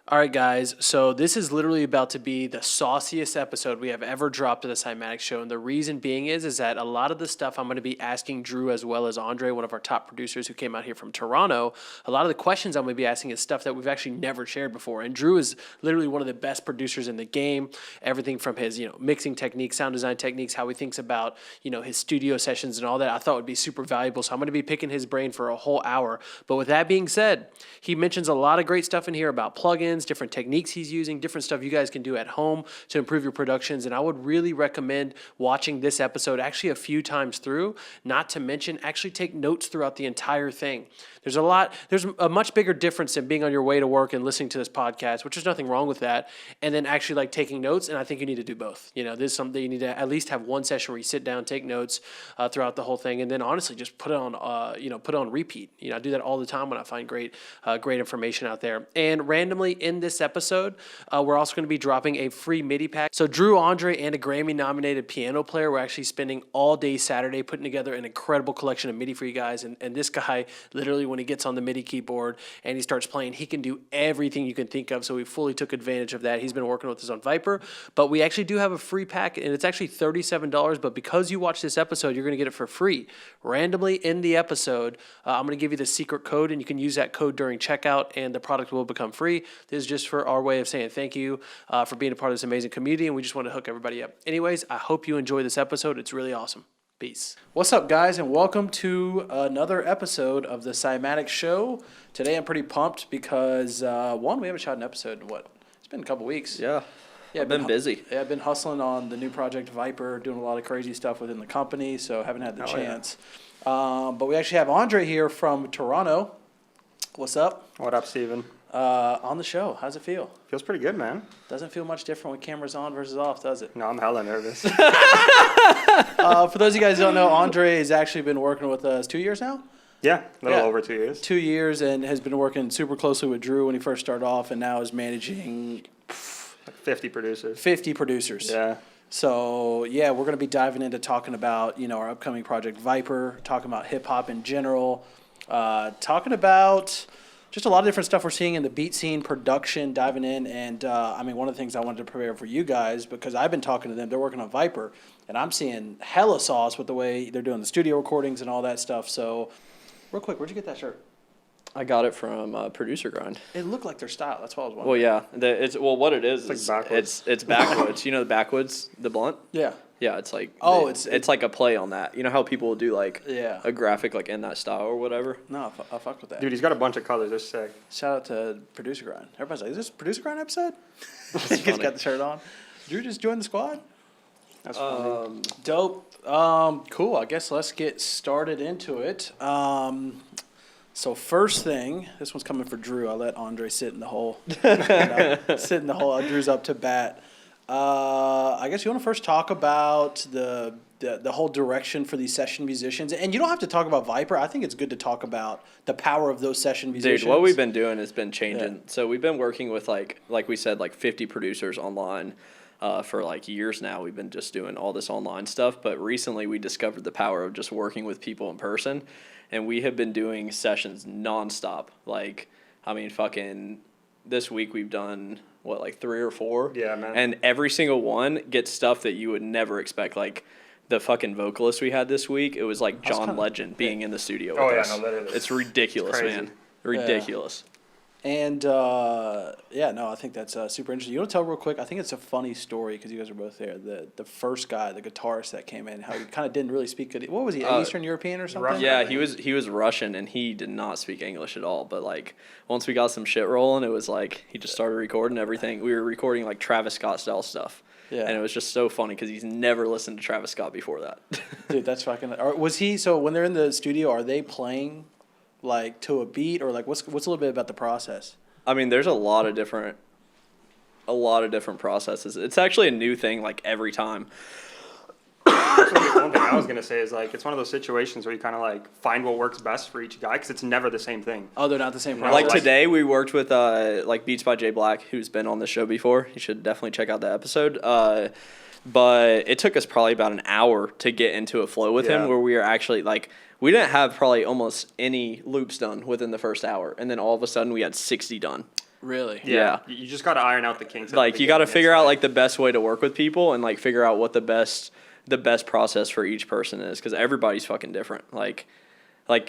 All right, guys. So this is literally about to be the sauciest episode we have ever dropped of the Cymatics show, and the reason being is that a lot of the stuff I'm going to be asking Drew as well as Andre, one of our top producers who came out here from Toronto. A lot of the questions I'm going to be asking is stuff that we've actually never shared before, and Drew is literally one of the best producers in the game. Everything from his mixing techniques, sound design techniques, how he thinks about his studio sessions and all that, I thought would be super valuable. So I'm going to be picking his brain for a whole hour. But with that being said, he mentions a lot of great stuff in here about plugins, different techniques he's using, different stuff you guys can do at home to improve your productions. And I would really recommend watching this episode actually a few times through, not to mention actually take notes throughout the entire thing. There's a much bigger difference in being on your way to work and listening to this podcast, which there's nothing wrong with that, and then actually like taking notes. And I think you need to do both. This is something you need to at least have one session where you sit down, take notes throughout the whole thing, and then honestly just put it on, put it on repeat. I do that all the time when I find great information out there. And randomly in this episode, we're also going to be dropping a free MIDI pack. So Drew, Andre, and a Grammy-nominated piano player, we're actually spending all day Saturday putting together an incredible collection of MIDI for you guys. And this guy, literally, when he gets on the MIDI keyboard and he starts playing, he can do everything you can think of. So we fully took advantage of that. He's been working with us on Viper, but we actually do have a free pack, and it's actually $37. But because you watch this episode, you're going to get it for free. Randomly in the episode, I'm going to give you the secret code, and you can use that code during checkout, and the product will become free. This is just for our way of saying thank you for being a part of this amazing community, and we just want to hook everybody up. Anyways, I hope you enjoy this episode. It's really awesome. Peace. What's up, guys, and welcome to another episode of the Cymatics show. Today I'm pretty pumped because, one, we haven't shot an episode in it's been a couple weeks. Yeah, I've been busy. Yeah, I've been hustling on the new project Viper, doing a lot of crazy stuff within the company, so haven't had the chance. Yeah. But we actually have Andre here from Toronto. What's up? What up, Steven? On the show. How's it feel? Feels pretty good, man. Doesn't feel much different when cameras on versus off, does it? No, I'm hella nervous. For those of you guys who don't know, Andre has actually been working with us 2 years now? Yeah, a little over 2 years. 2 years, and has been working super closely with Drew when he first started off, and now is managing 50 producers. 50 producers. Yeah. So, yeah, we're going to be diving into talking about, our upcoming project Viper, talking about hip-hop in general, talking about just a lot of different stuff we're seeing in the beat scene, production, diving in. And, one of the things I wanted to prepare for you guys, because I've been talking to them, they're working on Viper, and I'm seeing hella sauce with the way they're doing the studio recordings and all that stuff. So, real quick, where'd you get that shirt? I got it from Producer Grind. It looked like their style. That's what I was wondering. Well, yeah. What it is, it's like backwards. It's backwoods. You know the backwoods, the blunt? Yeah. Yeah, it's like it's like a play on that. You know how people will do like a graphic like in that style or whatever? No, I fuck with that. Dude, he's got a bunch of colors. They're sick. Shout out to Producer Grind. Everybody's like, is this Producer Grind episode? He's got the shirt on. Drew just joined the squad? That's funny. Dope. Cool. I guess let's get started into it. So first thing, this one's coming for Drew. I'll let Andre sit in the hole. Sit in the hole. Drew's up to bat. I guess you want to first talk about the whole direction for these session musicians. And you don't have to talk about Viper. I think it's good to talk about the power of those session musicians. Dude, what we've been doing has been changing. Yeah. So we've been working with, like we said, 50 producers online for, years now. We've been just doing all this online stuff. But recently we discovered the power of just working with people in person. And we have been doing sessions nonstop. Fucking this week we've done, 3 or 4? Yeah, man. And every single one gets stuff that you would never expect. Like, the fucking vocalist we had this week, it was like John Legend being in the studio with us. No, literally. It's ridiculous, it's man. Ridiculous. Yeah. And, I think that's super interesting. You want to tell real quick? I think it's a funny story because you guys are both there. The first guy, the guitarist that came in, how he kind of didn't really speak good. What was he, Eastern European or something? Yeah, he was Russian, and he did not speak English at all. But, once we got some shit rolling, it was he just started recording everything. We were recording, Travis Scott-style stuff. Yeah. And it was just so funny because he's never listened to Travis Scott before that. Dude, that's fucking... So when they're in the studio, are they playing... to a beat, or what's a little bit about the process? There's a lot of different processes. It's actually a new thing every time. One thing I was gonna say is it's one of those situations where you kind of find what works best for each guy because it's never the same thing. Oh, they're not the same process. Today we worked with Beats by Jay Black, who's been on the show before. You should definitely check out that episode. But it took us probably about an hour to get into a flow with him where we are actually we didn't have probably almost any loops done within the first hour, and then all of a sudden we had 60 done. Really? Yeah. You just got to iron out the kinks. Like you got to figure out like the best way to work with people and like figure out what the best process for each person is, because everybody's fucking different. Like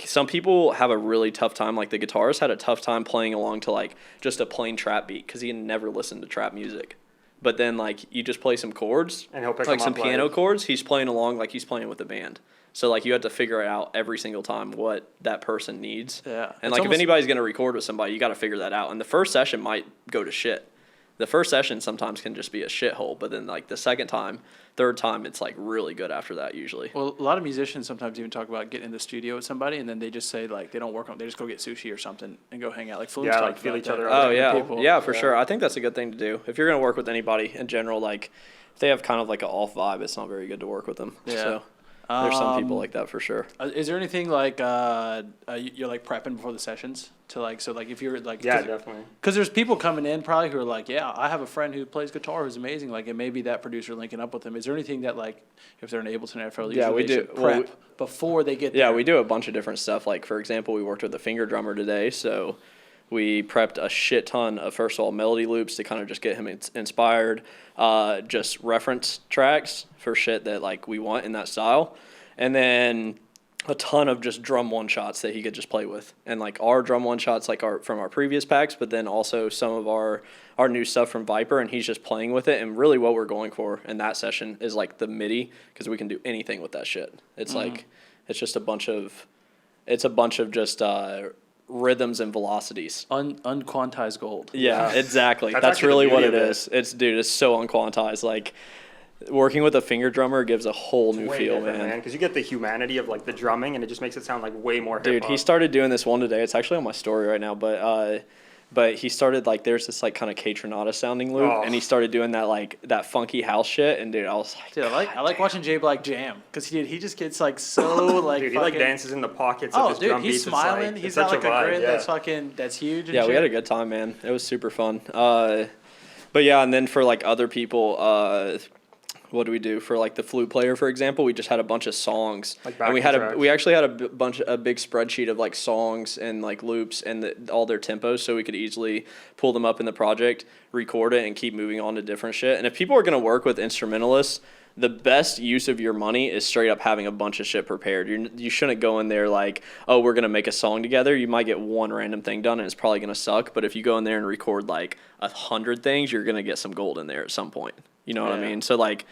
some people have a really tough time. Like the guitarist had a tough time playing along to like just a plain trap beat because he had never listened to trap music. But then like you just play some chords, and he'll pick like them some up piano later. chords. He's playing along like he's playing with a band. So like you have to figure it out every single time what that person needs. Yeah. And like if anybody's gonna record with somebody, you got to figure that out. And the first session might go to shit. The first session sometimes can just be a shithole, but then like the second time, third time, it's like really good after that usually. Well, a lot of musicians sometimes even talk about getting in the studio with somebody, and then they just say like they don't work on. They just go get sushi or something and go hang out. Like Fluke's like talked feel about each that. other out. Oh yeah, People. yeah, for sure. I think that's a good thing to do if you're gonna work with anybody in general. Like if they have kind of like an off vibe, it's not very good to work with them. Yeah. So there's some people like that for sure. Is there anything like you're like prepping before the sessions to like if you're like Yeah, definitely. because there's people coming in probably who are like, yeah, I have a friend who plays guitar who's amazing, like, and maybe that producer linking up with them. Is there anything that like if they're in Ableton FL, Yeah, we do. prep Well, before they get Yeah, there? we do a bunch of different stuff. Like for example, we worked with a finger drummer today, so we prepped a shit ton of first of all melody loops to kind of just get him inspired, just reference tracks for shit that like we want in that style, and then a ton of just drum one shots that he could just play with, and like our drum one shots like from our previous packs, but then also some of our new stuff from Viper, and he's just playing with it. And really what we're going for in that session is like the MIDI, because we can do anything with that shit. It's like it's just a bunch of just rhythms and velocities. Unquantized gold. Yeah, exactly. That's That's actually really the what beauty it of it. is. It's so unquantized. Like working with a finger drummer gives a whole new Way feel, different, man. because you get the humanity of like the drumming, and it just makes it sound like way more Dude, hip-hop. he started doing this one today. It's actually on my story right now, but he started like there's this like kind of K-Tronada sounding loop, Oh. and he started doing that like that funky house shit, and dude, I was like, Dude, I like watching Jay Black jam because he just gets like so like Dude, he like fucking- dances in the pockets Oh, of his dude, drum he's beats. smiling. It's He's such got like a vibe, grin yeah. that's huge. And yeah, we shit. had a good time, man. It was super fun. But yeah, and then for like other people, what do we do for like the flute player, for example? We just had a bunch of songs, Like and backing tracks. we actually had a big spreadsheet of like songs and like loops and all their tempos, so we could easily pull them up in the project, record it, and keep moving on to different shit. And if people are gonna work with instrumentalists, the best use of your money is straight up having a bunch of shit prepared. You shouldn't go in there like, oh, we're going to make a song together. You might get one random thing done and it's probably going to suck. But if you go in there and record like 100 things, you're going to get some gold in there at some point. You know what I Yeah. mean? So like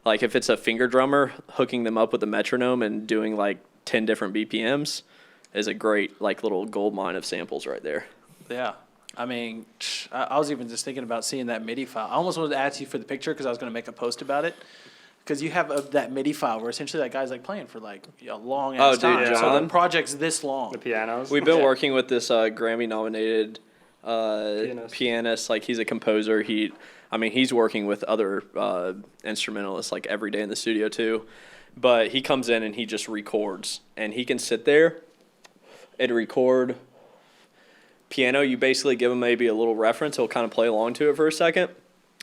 if it's a finger drummer, hooking them up with a metronome and doing like 10 different BPMs is a great like little gold mine of samples right there. Yeah. I mean, I was even just thinking about seeing that MIDI file. I almost wanted to ask you for the picture because I was going to make a post about it. Because you have that MIDI file where essentially that guy's like playing for like a long ass dude, time. So John? the project's this long. The pianos. We've been Yeah. working with this Grammy-nominated pianist. Like he's a composer. He's working with other instrumentalists like every day in the studio too. But he comes in and he just records, and he can sit there and record piano. You basically give him maybe a little reference. He'll kind of play along to it for a second,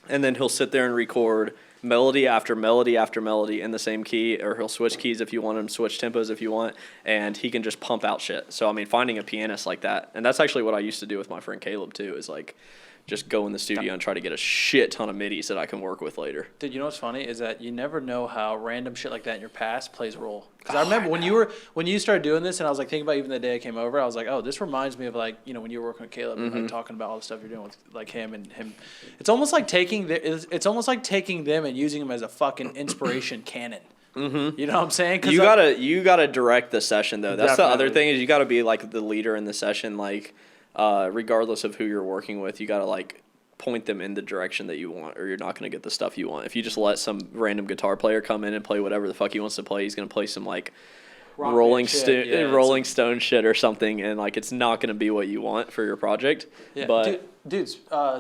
and then he'll sit there and record melody after melody after melody in the same key, or he'll switch keys if you want him, switch tempos if you want, and he can just pump out shit. So, I mean, finding a pianist like that, and that's actually what I used to do with my friend Caleb, too, is like just go in the studio and try to get a shit ton of MIDIs that I can work with later. Dude, you know what's funny is that you never know how random shit like that in your past plays a role. Because I remember when you started doing this, and I was like thinking about even the day I came over, I was like, oh, this reminds me of like when you were working with Caleb and like talking about all the stuff you're doing with like him and him. It's almost like taking them and using them as a fucking inspiration cannon. Mm-hmm. You know what I'm saying? You gotta direct the session though. That's the other Definitely. thing is you gotta be like the leader in the session. Like, regardless of who you're working with, you gotta like point them in the direction that you want, or you're not gonna get the stuff you want. If you just let some random guitar player come in and play whatever the fuck he wants to play, he's gonna play some like Rock Rolling band shit, yeah, it's Rolling Stone shit or something, and like it's not gonna be what you want for your project. Yeah, But dude,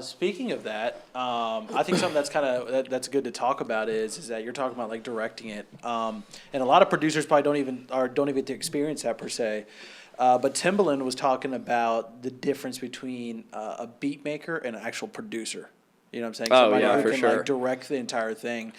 speaking of that, I think something that's good to talk about is that you're talking about like directing it, and a lot of producers probably don't even get to experience that per se. But Timbaland was talking about the difference between a beat maker and an actual producer. You know what I'm saying? Oh, Somebody yeah, who for can sure. like direct the entire thing.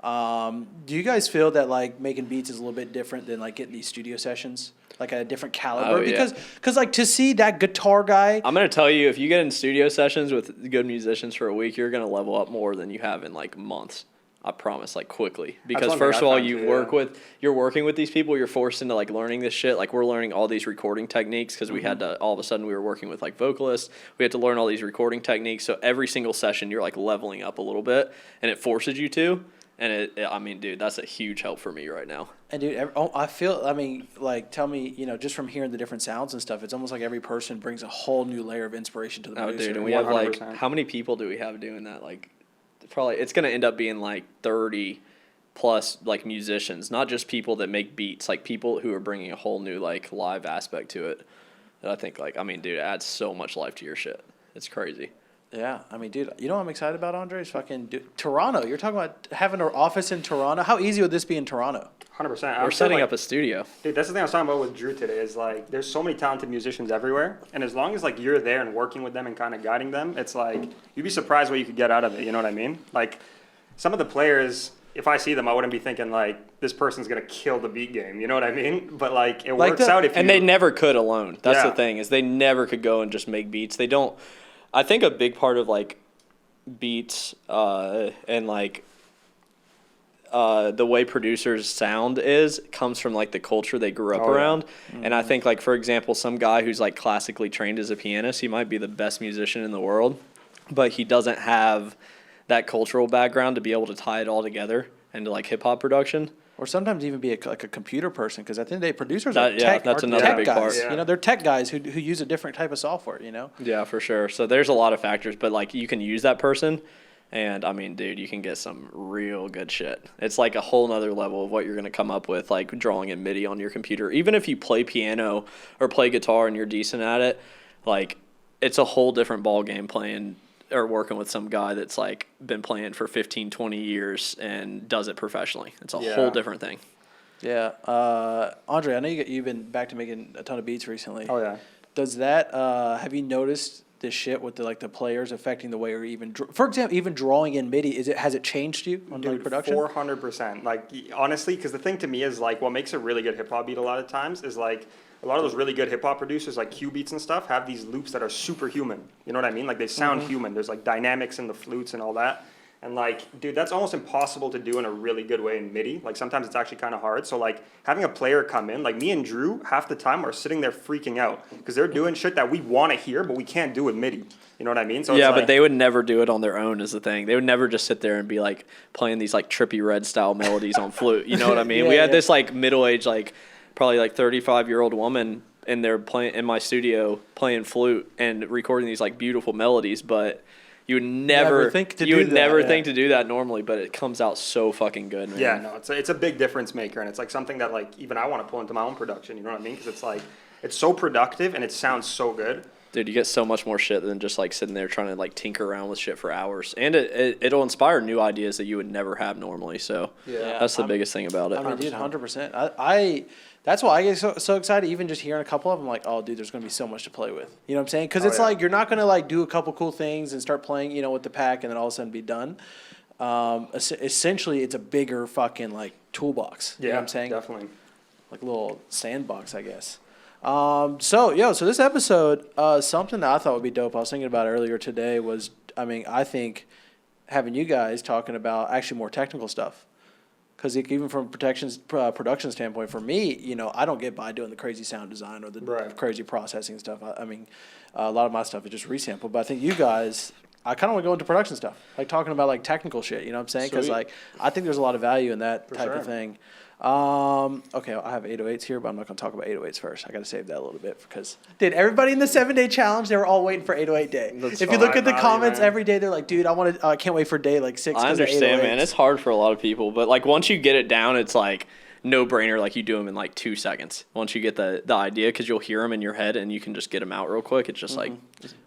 Do you guys feel that like making beats is a little bit different than like getting these studio sessions? like at a different caliber. Oh, yeah. Because like to see that guitar guy. I'm gonna tell you, if you get in studio sessions with good musicians for a week, you're gonna level up more than you have in like months. I promise, like quickly. Because one first thing of I all, found you're working with these people. You're forced into like learning this shit. Like we're learning all these recording techniques because we had to. All of a sudden, we were working with like vocalists. We had to learn all these recording techniques. So every single session, you're like leveling up a little bit, and it forces you to. And I mean, dude, that's a huge help for me right now. And dude, like, tell me, just from hearing the different sounds and stuff, it's almost like every person brings a whole new layer of inspiration to the producer. Dude, and we have like, 100%. how many people do we have doing that? Like, probably, it's going to end up being like 30 plus like musicians, not just people that make beats, like people who are bringing a whole new like live aspect to it. That I think like, I mean, dude, it adds so much life to your shit. It's crazy. Yeah, I mean, dude, you know what I'm excited about, Andre? Is fucking Toronto. You're talking about having an office in Toronto. How easy would this be in Toronto? 100%. We're setting up a studio. Dude, that's the thing I was talking about with Drew today is like there's so many talented musicians everywhere, and as long as like you're there and working with them and kind of guiding them, it's like you'd be surprised what you could get out of it. You know what I mean? Like some of the players, if I see them, I wouldn't be thinking like this person's gonna kill the beat game. You know what I mean? But like it works out if you. And they never could alone. That's Yeah. the thing is they never could go and just make beats. They don't. I think a big part of like beats and like the way producers sound comes from like the culture they grew up around. And I think like for example, some guy who's like classically trained as a pianist, he might be the best musician in the world, but he doesn't have that cultural background to be able to tie it all together into like hip hop production. Or sometimes even be like a computer person, because at the end of the day, producers are that's another tech big guys. part. Yeah. They're tech guys who use a different type of software. Yeah, for sure. So there's a lot of factors, but like you can use that person, and I mean, dude, you can get some real good shit. It's like a whole nother level of what you're gonna come up with, like drawing in MIDI on your computer. Even if you play piano or play guitar and you're decent at it, like it's a whole different ball game playing or working with some guy that's like been playing for 15, 20 years and does it professionally. It's a whole different thing. Yeah. Andre, I know you've been back to making a ton of beats recently. Oh yeah. Does that have you noticed this shit with the players affecting the way you're even for example even drawing in MIDI? Has it changed you on like production? 400%. Like honestly, because the thing to me is like what makes a really good hip hop beat a lot of times is like a lot of those really good hip hop producers like Q beats and stuff have these loops that are superhuman. You know what I mean? Like they sound human. There's like dynamics in the flutes and all that. And like, dude, that's almost impossible to do in a really good way in MIDI. Like sometimes it's actually kind of hard. So like having a player come in, like me and Drew, half the time are sitting there freaking out because they're doing shit that we want to hear, but we can't do with MIDI. You know what I mean? So yeah, it's but they would never do it on their own is the thing. They would never just sit there and be like playing these like Trippie Redd style melodies on flute. You know what I mean? We had this like middle-aged, like probably like 35-year-old woman in there playing in my studio playing flute and recording these like beautiful melodies, but you would never think to do that normally, but it comes out so fucking good, man. Yeah, no, it's a big difference maker, and it's like something that like even I want to pull into my own production. You know what I mean? Because it's like it's so productive and it sounds so good. Dude, you get so much more shit than just like sitting there trying to like tinker around with shit for hours, and it'll inspire new ideas that you would never have normally. So that's the biggest thing about it. I mean, dude, 100%. I that's why I get so excited. Even just hearing a couple of them, like, oh, dude, there's gonna be so much to play with. You know what I'm saying? Because it's like you're not gonna like do a couple cool things and start playing, with the pack, and then all of a sudden be done. Essentially, it's a bigger fucking like toolbox. You know what I'm saying? Definitely. Like a little sandbox, I guess. So this episode, something that I thought would be dope, I was thinking about earlier today was, I think having you guys talking about actually more technical stuff. Because even from production standpoint, for me, I don't get by doing the crazy sound design or the crazy processing stuff. A lot of my stuff is just resample. But I think you guys, I kind of want to go into production stuff, like talking about like technical shit. You know what I'm saying? Because like I think there's a lot of value in that type of thing. Okay, I have 808s here, but I'm not going to talk about 808s first. I got to save that a little bit because, dude, everybody in the 7-day challenge, they were all waiting for 808 day. If you look at the comments every day, they're like, dude, I can't wait for day like 6. I understand, man. It's hard for a lot of people, but like once you get it down, it's like no brainer. Like you do them in like 2 seconds. Once you get the idea, because you'll hear them in your head and you can just get them out real quick. It's just like,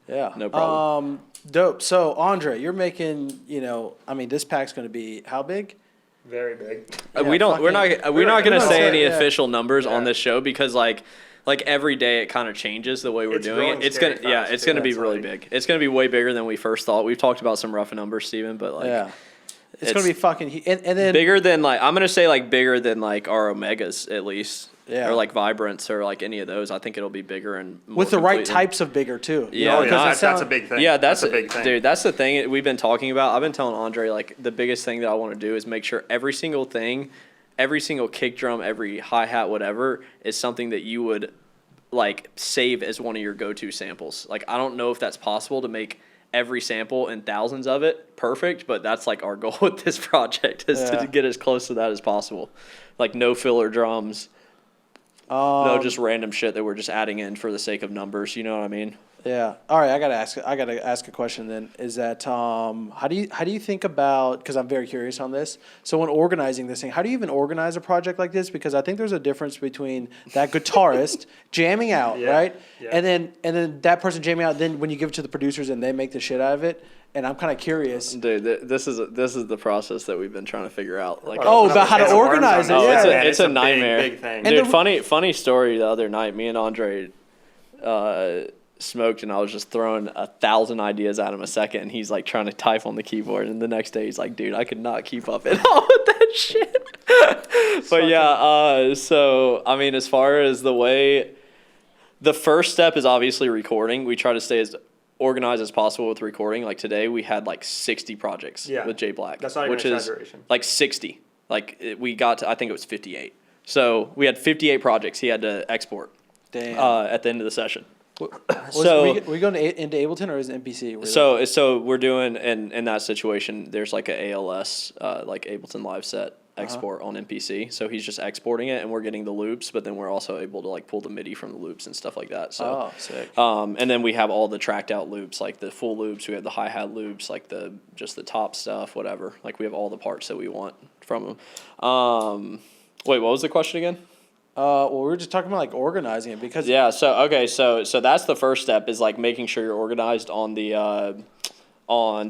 no problem. Dope. So Andre, you're making, this pack's going to be how big? Very big. We're not gonna say any official numbers on this show because like every day it kind of changes the way we're doing it. It's gonna be really big. It's gonna be way bigger than we first thought. We've talked about some rough numbers, Steven, but like it's gonna be fucking and then bigger than like I'm gonna say like bigger than like our Omegas at least. Yeah. or like vibrance or like any of those. I think it'll be bigger and more with the right completely. types of bigger too. Yeah, because that's a big thing. Yeah, that's a big thing. Dude, that's the thing we've been talking about. I've been telling Andre, like, the biggest thing that I want to do is make sure every single thing, every single kick drum, every hi-hat, whatever, is something that you would, like, save as one of your go-to samples. Like, I don't know if that's possible to make every sample and thousands of it perfect, but that's, like, our goal with this project is to get as close to that as possible. Like, no filler drums. No, just random shit that we're just adding in for the sake of numbers. You know what I mean? Yeah. All right. I gotta ask a question. Then is that how do you think about? Because I'm very curious on this. So when organizing this thing, how do you even organize a project like this? Because I think there's a difference between that guitarist jamming out, right, and then that person jamming out. Then when you give it to the producers and they make the shit out of it. And I'm kind of curious. Dude, this is the process that we've been trying to figure out. Like, about how to organize it. Yeah, it's a nightmare. Big thing. Dude, funny story the other night. Me and Andre smoked, and I was just throwing 1,000 ideas at him a second, and he's like trying to type on the keyboard. And the next day, he's like, "Dude, I could not keep up at all with that shit." But yeah, so I mean, as far as the first step is obviously recording. We try to stay as organized as possible with recording. Like today we had like 60 projects with Jay Black. That's not even an exaggeration. Like 60. Like we got to, I think it was 58. So we had 58 projects he had to export. Damn. At the end of the session. So we going into Ableton or is it MPC? Really? So we're doing in that situation. There's like a ALS like Ableton Live Set export on MPC. So he's just exporting it, and we're getting the loops, but then we're also able to like pull the MIDI from the loops and stuff like that. So sick. And then we have all the tracked out loops, like the full loops. We have the hi-hat loops, like the top stuff, whatever. Like we have all the parts that we want from them. Wait, what was the question again? Well, we were just talking about like organizing it because so that's the first step is like making sure you're organized on the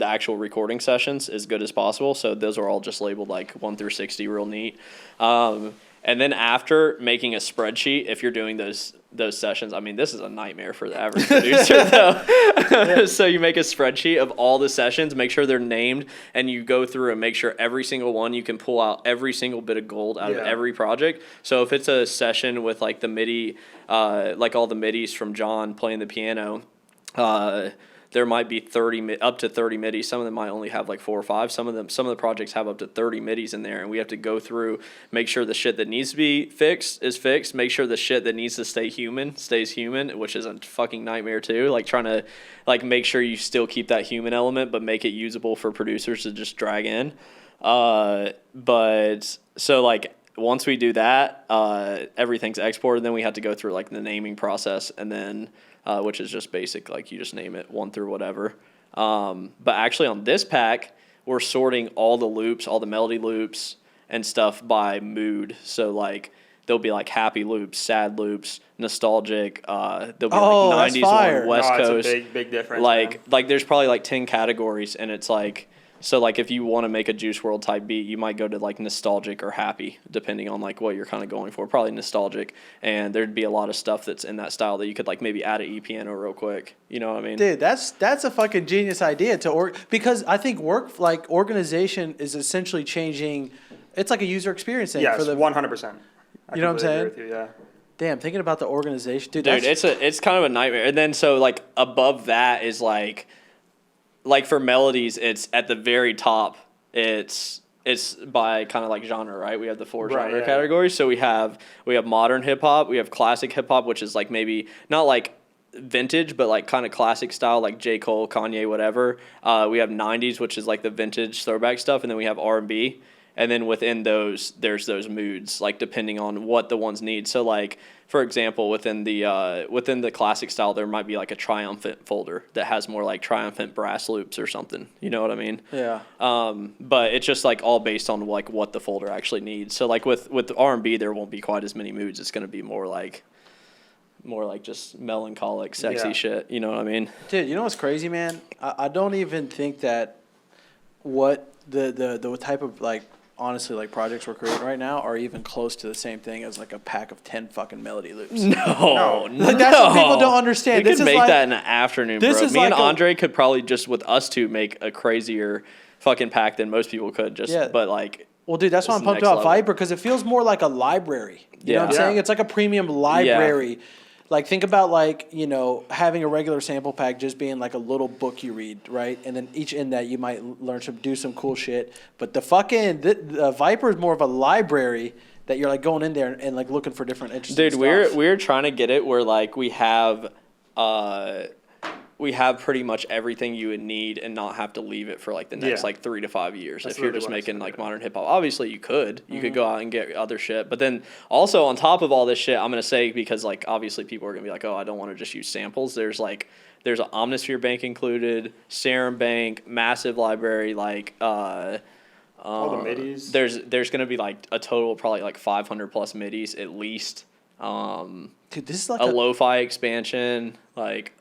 actual recording sessions as good as possible. So those are all just labeled like 1 through 60, real neat. And then after making a spreadsheet, if you're doing those sessions, I mean, this is a nightmare for the average producer, though. So you make a spreadsheet of all the sessions, make sure they're named, and you go through and make sure every single one you can pull out every single bit of gold out of every project. So if it's a session with like the MIDI, like all the MIDIs from John playing the piano, there might be up to 30 MIDIs. Some of them might only have like 4 or 5. Some of the projects have up to 30 MIDIs in there, and we have to go through, make sure the shit that needs to be fixed is fixed, make sure the shit that needs to stay human stays human, which is a fucking nightmare too. Like trying to like make sure you still keep that human element, but make it usable for producers to just drag in. But so like once we do that, everything's exported. Then we have to go through like the naming process, and then which is just basic, like you just name it 1 through whatever. But actually on this pack, we're sorting all the loops, all the melody loops and stuff by mood. So like there'll be like happy loops, sad loops, nostalgic. There'll be like 90s on West Coast. That's a big difference. Like there's probably like 10 categories, and it's like, so like if you want to make a Juice WRLD type beat, you might go to like nostalgic or happy, depending on like what you're kind of going for. Probably nostalgic, and there'd be a lot of stuff that's in that style that you could like maybe add an E-piano real quick. You know what I mean? Dude, that's a fucking genius idea because I think organization is essentially changing. It's like a user experience thing. Yes, for the 100%. You know what I'm saying? Agree with you, yeah. Damn, thinking about the organization, dude. It's kind of a nightmare. And then so like above that is like for melodies, it's at the very top. It's by kind of like genre, right? We have the 4 genre categories. So we have modern hip hop, we have classic hip hop, which is like maybe not like vintage, but like kind of classic style, like J. Cole, Kanye, whatever. We have 90s, which is like the vintage throwback stuff, and then we have R&B. And then within those, there's those moods, like depending on what the ones need. So like, for example, within the classic style, there might be like a triumphant folder that has more like triumphant brass loops or something. You know what I mean? Yeah. But it's just like all based on like what the folder actually needs. So like with R&B, there won't be quite as many moods. It's going to be more like just melancholic, sexy shit. You know what I mean? Dude, you know what's crazy, man? I don't even think that what the type of like, honestly, like projects we're creating right now are even close to the same thing as like a pack of 10 fucking melody loops. No. Like that's what people don't understand. We could make that in an afternoon, bro. Me and Andre could probably just with us two make a crazier fucking pack than most people could. But like Well, dude, that's why It's I'm the pumped next about level. Viper, because it feels more like a library. You know what I'm Yeah. saying? It's like a premium library. Like, think about, like, you know, having a regular sample pack just being like a little book you read, right? And then each in that you might learn to do some cool shit. But the Viper is more of a library that you're like going in there and like looking for different interesting Dude, stuff. we're trying to get it where like we have pretty much everything you would need and not have to leave it for like the next Yeah. like 3 to 5 years. That's If you're literally just what I making said, like yeah. modern hip hop, obviously you could go out and get other shit. But then also on top of all this shit, I'm gonna say, because like obviously people are gonna be like, oh, I don't want to just use samples. There's an Omnisphere bank included, Serum bank, massive library, like All the midis. There's gonna be like a total of probably like 500 plus midis at least. Dude, this is like A lo-fi expansion, like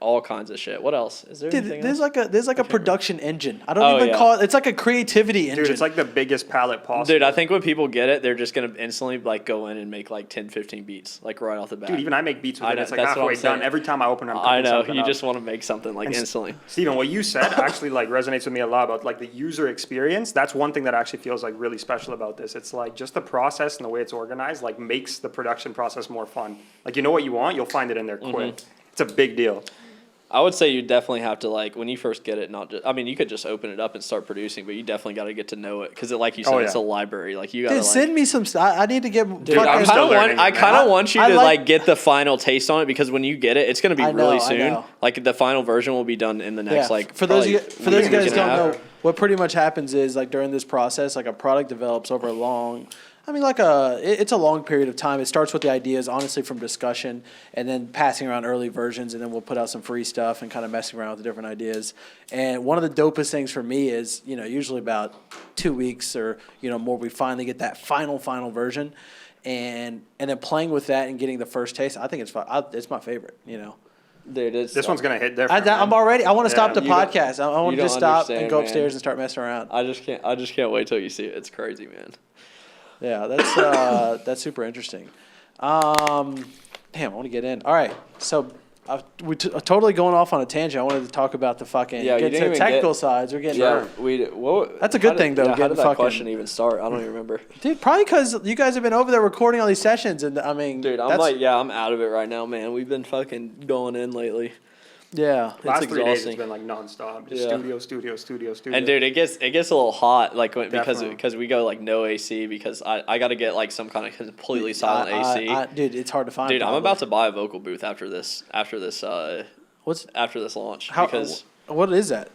all kinds of shit. What else? Is there Dude, anything there's else? like a production engine. I don't Oh, even yeah. call it. It's like a creativity engine. Dude, it's like the biggest palette possible. Dude, I think when people get it, they're just going to instantly like go in and make like 10, 15 beats, like right off the bat. Dude, even I make beats with I it. know, It's like that's what I'm halfway done. saying. Every time I open, I'm I cooking know, something you up. just want to make something like And instantly. Steven, what you said actually like resonates with me a lot about like the user experience. That's one thing that actually feels like really special about this. It's like just the process and the way it's organized like makes the production process more fun. Like you know what you want, you'll find it in there quick. It's a big deal. I would say you definitely have to like when you first get it, not just. I mean, you could just open it up and start producing, but you definitely got to get to know it because, like you said, Oh, it's yeah. a library. Like you got to Dude, like. send me some stuff. I need to get. Dude, I'm I still kind of learning want. it, I man. kind of want you I to like- like get the final taste on it because when you get it, it's gonna be I know, really I soon. know. Like the final version will be done in the next like. for those of you, probably for those of you week guys and a don't half. know, what pretty much happens is like during this process, like a product develops over a long. I mean, it's a long period of time. It starts with the ideas, honestly, from discussion, and then passing around early versions, and then we'll put out some free stuff and kind of messing around with the different ideas. And one of the dopest things for me is, you know, usually about 2 weeks or more, we finally get that final version, and then playing with that and getting the first taste. I think it's my favorite. Dude, it's This one's gonna hit different. I'm already. I want to stop the You don't- podcast. I want you to just don't stop and understand, go man. upstairs and start messing around. I just can't wait till you see it. It's crazy, man. Yeah, that's super interesting. Damn, I want to get in. All right, so we're totally going off on a tangent. I wanted to talk about the fucking Yeah, you get didn't to the even technical get- sides. We're getting That's a good thing, though, Yeah, how getting did that fucking- question even start? I don't even remember. dude. Probably because you guys have been over there recording all these sessions, and I mean, Dude, I'm that's- I'm out of it right now, man. We've been fucking going in lately. yeah. Last 3 days exhausting. it's been like nonstop. Just Yeah. studio. And dude, it gets a little hot, like Definitely. because we go like no AC because I got to get like some kind of completely silent AC. Dude, it's hard to find. Dude, I'm probably. about to buy a vocal booth after this What's launch how? because What is that?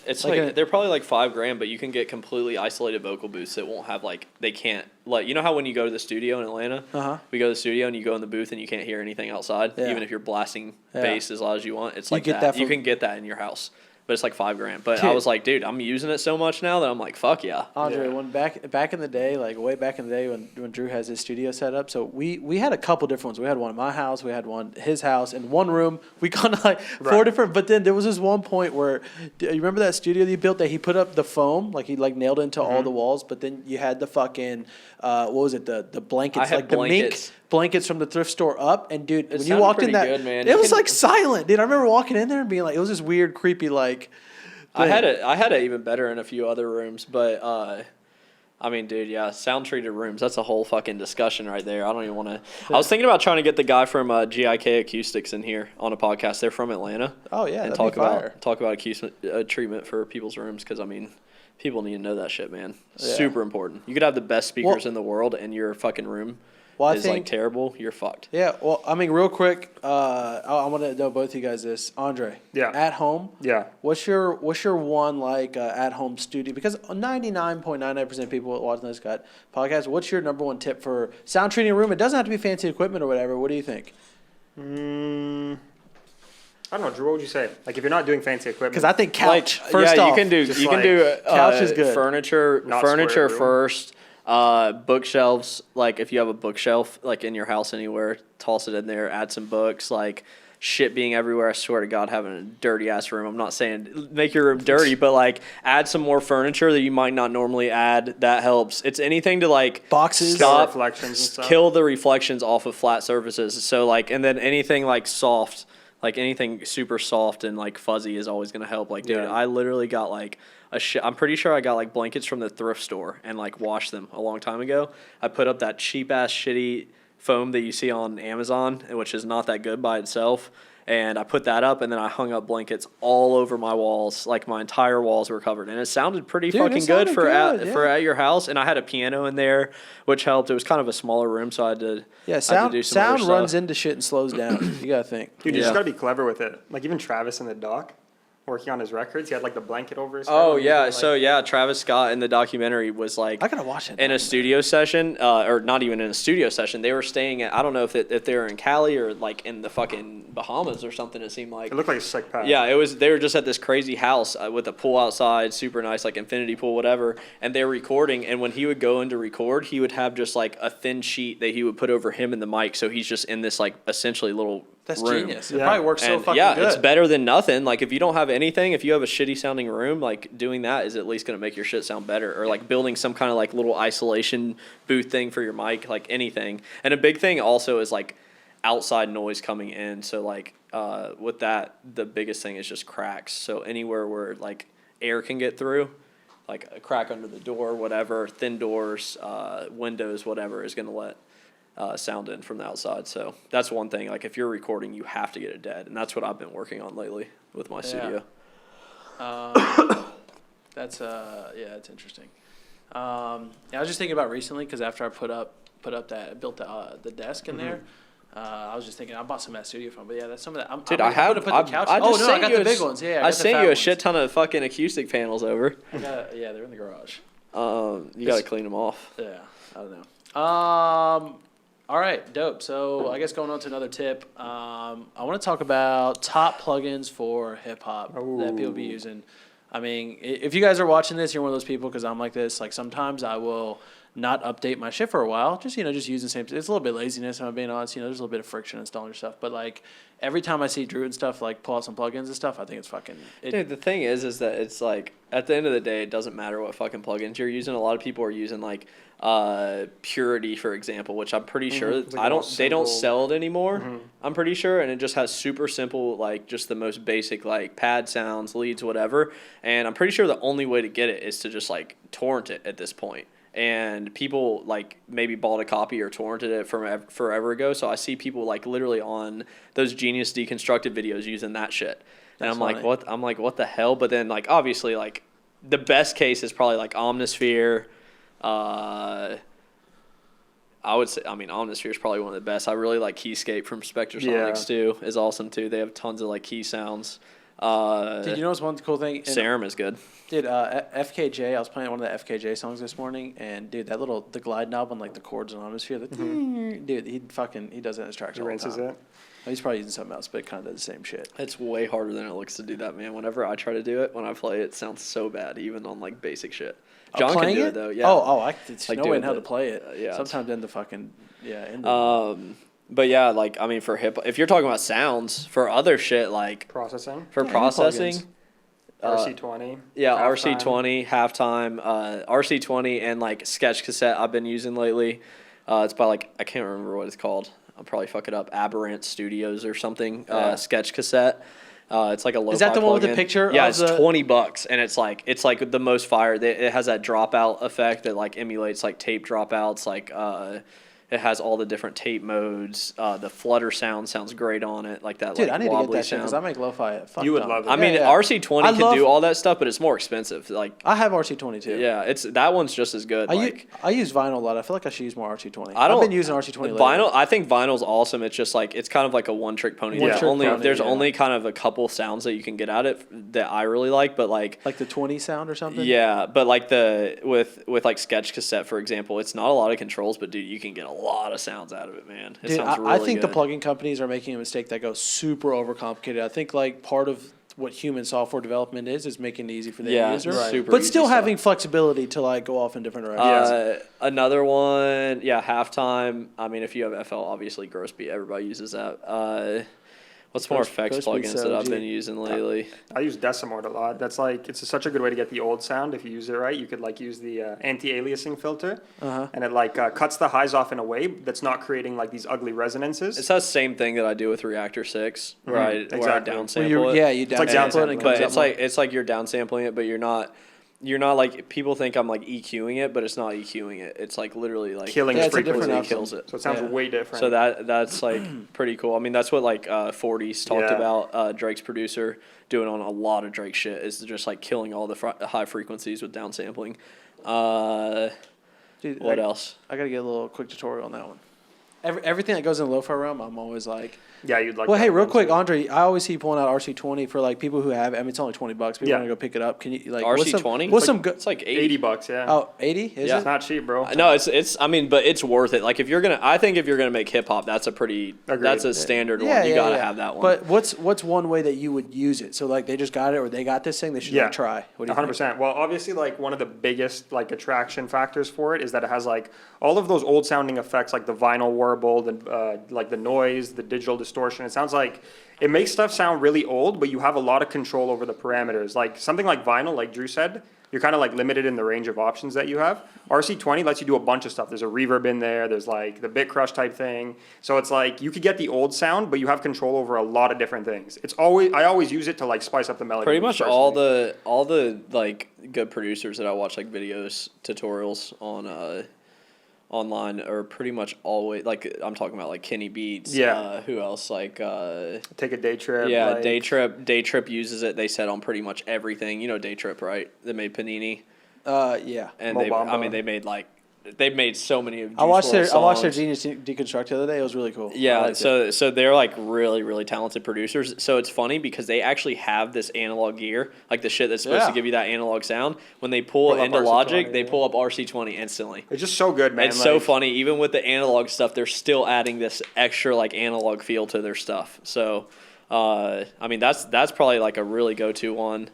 it's like like a- they're probably like $5,000, but you can get completely isolated vocal booths that won't have like they can't like you know how when you go to the studio in Atlanta, we go to the studio and you go in the booth and you can't hear anything outside, Yeah. even if you're blasting Yeah. bass as loud as you want. It's You like get that. that You from- can get that in your house, but it's like $5,000. But I Dude. was like, dude, I'm using it so much now that I'm like, fuck yeah. Andre, Yeah. when back in the day, like way back in the day when Drew has his studio set up, so we had a couple different ones. We had one at my house, we had one at his house, in one room. We kind of like four Right. different. But then there was this one point where you remember that studio that he built that he put up the foam, like he like nailed it into all the walls. But then you had the fucking what was it, the blankets, I had like the blankets. mink blankets from the thrift store up. And dude, when you sounded walked in pretty that, good, man. it You was can- like silent, dude. I remember walking in there and being like, it was this weird, creepy like. I had it even better in a few other rooms, but I mean, dude, yeah, sound treated rooms. That's a whole fucking discussion right there. I don't even want to. I was thinking about trying to get the guy from GIK Acoustics in here on a podcast. They're from Atlanta. Oh yeah, and that'd talk be fire. about acoustic treatment for people's rooms because I mean, people need to know that shit, man. Yeah. Super important. You could have the best speakers Well- in the world, and your fucking room Well, I is like think- terrible. You're fucked. Yeah, well, I mean, real quick, I want to know both of you guys this. Andre, Yeah. at home, Yeah. what's your one like at home studio? Because 99.99% of people watching this got podcast. What's your number one tip for sound treating a room? It doesn't have to be fancy equipment or whatever. What do you think? I don't know, Drew. What would you say? Like, if you're not doing fancy equipment, Because I think couch Like, first yeah, off. you can do just couch is good. Furniture Not square room. first. Bookshelves. Like if you have a bookshelf like in your house anywhere, toss it in there. Add some books. Like shit being everywhere. I swear to God, having a dirty ass room. I'm not saying make your room dirty, but like add some more furniture that you might not normally add. That helps. It's anything to like Boxes. stop reflections and stuff. kill the reflections off of flat surfaces. So like, and then anything like soft. Like anything super soft and like fuzzy is always gonna help. Like, dude, Yeah. I literally got like I'm pretty sure I got like blankets from the thrift store and like washed them a long time ago. I put up that cheap ass shitty foam that you see on Amazon, which is not that good by itself. And I put that up, and then I hung up blankets all over my walls. Like my entire walls were covered, and it sounded pretty Dude, it fucking good sounded for good, for yeah. at your house. And I had a piano in there, which helped. It was kind of a smaller room, so I had to I had to do some other sound runs stuff. into shit and slows down. You gotta think. Dude, you Yeah. just gotta be clever with it. Like even Travis in the doc, working on his records, he had like the blanket over his head. Oh and he was yeah, doing, so like, yeah, Travis Scott in the documentary was like I gotta watch it in a studio session, or not even in a studio session. They were staying at, I don't know if they were in Cali or like in the fucking Bahamas or something. It seemed like it looked like a sick pad. yeah, it was. They were just at this crazy house with a pool outside, super nice, like infinity pool, whatever. And they were recording. And when he would go in to record, he would have just like a thin sheet that he would put over him and the mic, so he's just in this like essentially little That's room. genius. It Yeah. probably works so And fucking yeah, good. it's better than nothing. Like if you don't have anything, if you have a shitty sounding room, like doing that is at least gonna make your shit sound better. Or like building some kind of like little isolation booth thing for your mic, like anything. And a big thing also is like outside noise coming in. So like with that, the biggest thing is just cracks. So anywhere where like air can get through, like a crack under the door, whatever, thin doors, windows, whatever, is gonna let sound in from the outside. So that's one thing. Like if you're recording, you have to get it dead, and that's what I've been working on lately with my studio. That's it's interesting. Yeah, I was just thinking about recently because after I built the desk in there. I was just thinking I bought some of that studio foam, but yeah, that's some of that. Dude, I'm gonna put the couch. I Oh just no, I sent got you the a big s- ones. Yeah, I got the sent fat you a ones. shit ton of fucking acoustic panels over. Yeah, they're in the garage. You gotta clean them off. Yeah, I don't know. All right, dope. So I guess going on to another tip, I want to talk about top plugins for hip hop that people be using. I mean, if you guys are watching this, you're one of those people because I'm like this. Like sometimes I will not update my shit for a while. Just just use the same. It's a little bit laziness. If I'm being honest. There's a little bit of friction installing stuff. But like every time I see Drew and stuff like pull out some plugins and stuff, I think it's fucking. Dude, the thing is that it's like at the end of the day, it doesn't matter what fucking plugins you're using. A lot of people are using like Purity, for example, which I'm pretty sure It's like they don't simple- sell it anymore. I'm pretty sure, and it just has super simple, like just the most basic like pad sounds, leads, whatever. And I'm pretty sure the only way to get it is to just like torrent it at this point. And people like maybe bought a copy or torrented it from forever ago. So I see people like literally on those Genius Deconstructed videos using that shit. And That's I'm like, funny. what? I'm like, what the hell? But then like obviously like the best case is probably like Omnisphere. I would say, I mean, Omnisphere is probably one of the best. I really like Keyscape from Spectrasonics too. Is awesome too. They have tons of like key sounds. Did you notice one cool thing? Serum is good. Dude, FKJ, I was playing one of the FKJ songs this morning, and dude, the glide knob on like the chords and Omnisphere, dude, he does it in his tracks He all the rinses time. it. He's probably using something else, but it kind of does the same shit. It's way harder than it looks to do that, man. Whenever I try to do it, when I play it, it sounds so bad, even on like basic shit. John can Playing do it it though. Yeah. There's Like no way in doing hell the- to play it. yeah, Sometimes in the fucking in the But yeah, like I mean, for if you're talking about sounds, for other shit like Processing. for Yeah, processing, RC20. yeah, halftime. RC20 halftime, RC20 and like Sketch Cassette I've been using lately. It's by like I can't remember what it's called. I'll probably fuck it up. Aberrant Studios or something. Yeah. Sketch Cassette. It's like a lo-fi Is that the one with the plugin. picture Yeah, of it's the- $20, and it's like the most fire. It has that dropout effect that like emulates like tape dropouts. Like it has all the different tape modes. The flutter sounds great on it. Like that. dude, like, I need to get wobbly that shit because I sound. make lo-fi. You would love it. I mean, Yeah. RC20 I can love- do all that stuff, but it's more expensive. Like, I have RC20 too. yeah, that one's just as good. I use vinyl a lot. I feel like I should use more RC20. I don't. I've been using RC20 lately. Vinyl. I think vinyl's awesome. It's just like it's kind of like a one-trick pony. One-trick pony, There's yeah. only kind of a couple sounds that you can get out of it that I really like, but like like the 20 sound or something. yeah, but like with like Sketch Cassette for example, it's not a lot of controls, but dude, you can get a lot of sounds out of it, man. It Dude, sounds really I think good. the plugin companies are making a mistake that goes super overcomplicated. I think like part of what human software development is making it easy for the Yeah, user, right. super but easy still stuff. having flexibility to like go off in different directions. Another one, yeah, halftime. I mean, if you have FL, obviously Grossbeat, everybody uses that. What's more effects Ghost Beat plugins that I've Soji. been using lately? I use Decimort a lot. That's like, it's such a good way to get the old sound. If you use it right, you could like use the anti-aliasing filter, and it like cuts the highs off in a way that's not creating like these ugly resonances. It's that same thing that I do with Reactor 6, where I exactly. downsample it. Yeah, you like downsample it and it downsampling. comes But up more. it's like you're downsampling it, but you're not like, people think I'm like EQing it, but it's not EQing it. It's like literally like Killing Yeah, its it's a different frequency. outcome. kills it. So it sounds Yeah. way different. So that's like pretty cool. I mean, that's what like 40s talked Yeah. about. Drake's producer doing on a lot of Drake shit is just like killing all the high frequencies with downsampling. Dude, What else? I gotta get a little quick tutorial on that one. Everything that goes in the lo-fi realm, I'm always like. yeah, you'd like. Well, that hey, real one quick, too. Andre, I always see you pulling out RC20 for like people who have. I mean, it's only $20. People Yeah. want to go pick it up. Can you like what's RC20? some? What's some good? It's like 80. $80, yeah. Oh, 80? Is Yeah. It's not cheap, bro. No, it's. I mean, but it's worth it. Like if you're gonna, I think if you're gonna make hip hop, that's a pretty. Agreed. That's a standard Yeah, one. You yeah, gotta yeah. have that one. But what's one way that you would use it? So like they just got it or they got this thing, they should Yeah. like try. What do you think? 100%. Well, obviously, like one of the biggest like attraction factors for it is that it has like all of those old sounding effects, like the vinyl warble, the like the noise, the digital distortion. It sounds like it makes stuff sound really old, but you have a lot of control over the parameters. Like something like vinyl, like Drew said, you're kind of like limited in the range of options that you have. RC20 lets you do a bunch of stuff. There's a reverb in there. There's like the bit crush type thing. So it's like you could get the old sound, but you have control over a lot of different things. I always use it to like spice up the melody. pretty much all personally. the like good producers that I watch like videos tutorials on online are pretty much always like I'm talking about like Kenny Beats. Yeah. Who else like Take a day trip. yeah, like, Day Trip uses it. They said on pretty much everything. You know Day Trip, right? They made Panini, Yeah. and Mo they I Bamba. mean they made so many of I watched their songs. Genius Deconstruct the other day. It was really cool. I Yeah, liked it. so they're like really, really talented producers. So it's funny because they actually have this analog gear, like the shit that's supposed to Yeah. give you that analog sound. When they pull Pull up into RC20, Logic, they yeah. pull up RC20 instantly. It's just so good, man. It's so like- funny. Even with the analog stuff, they're still adding this extra like analog feel to their stuff. So, I mean that's probably like a really go-to one.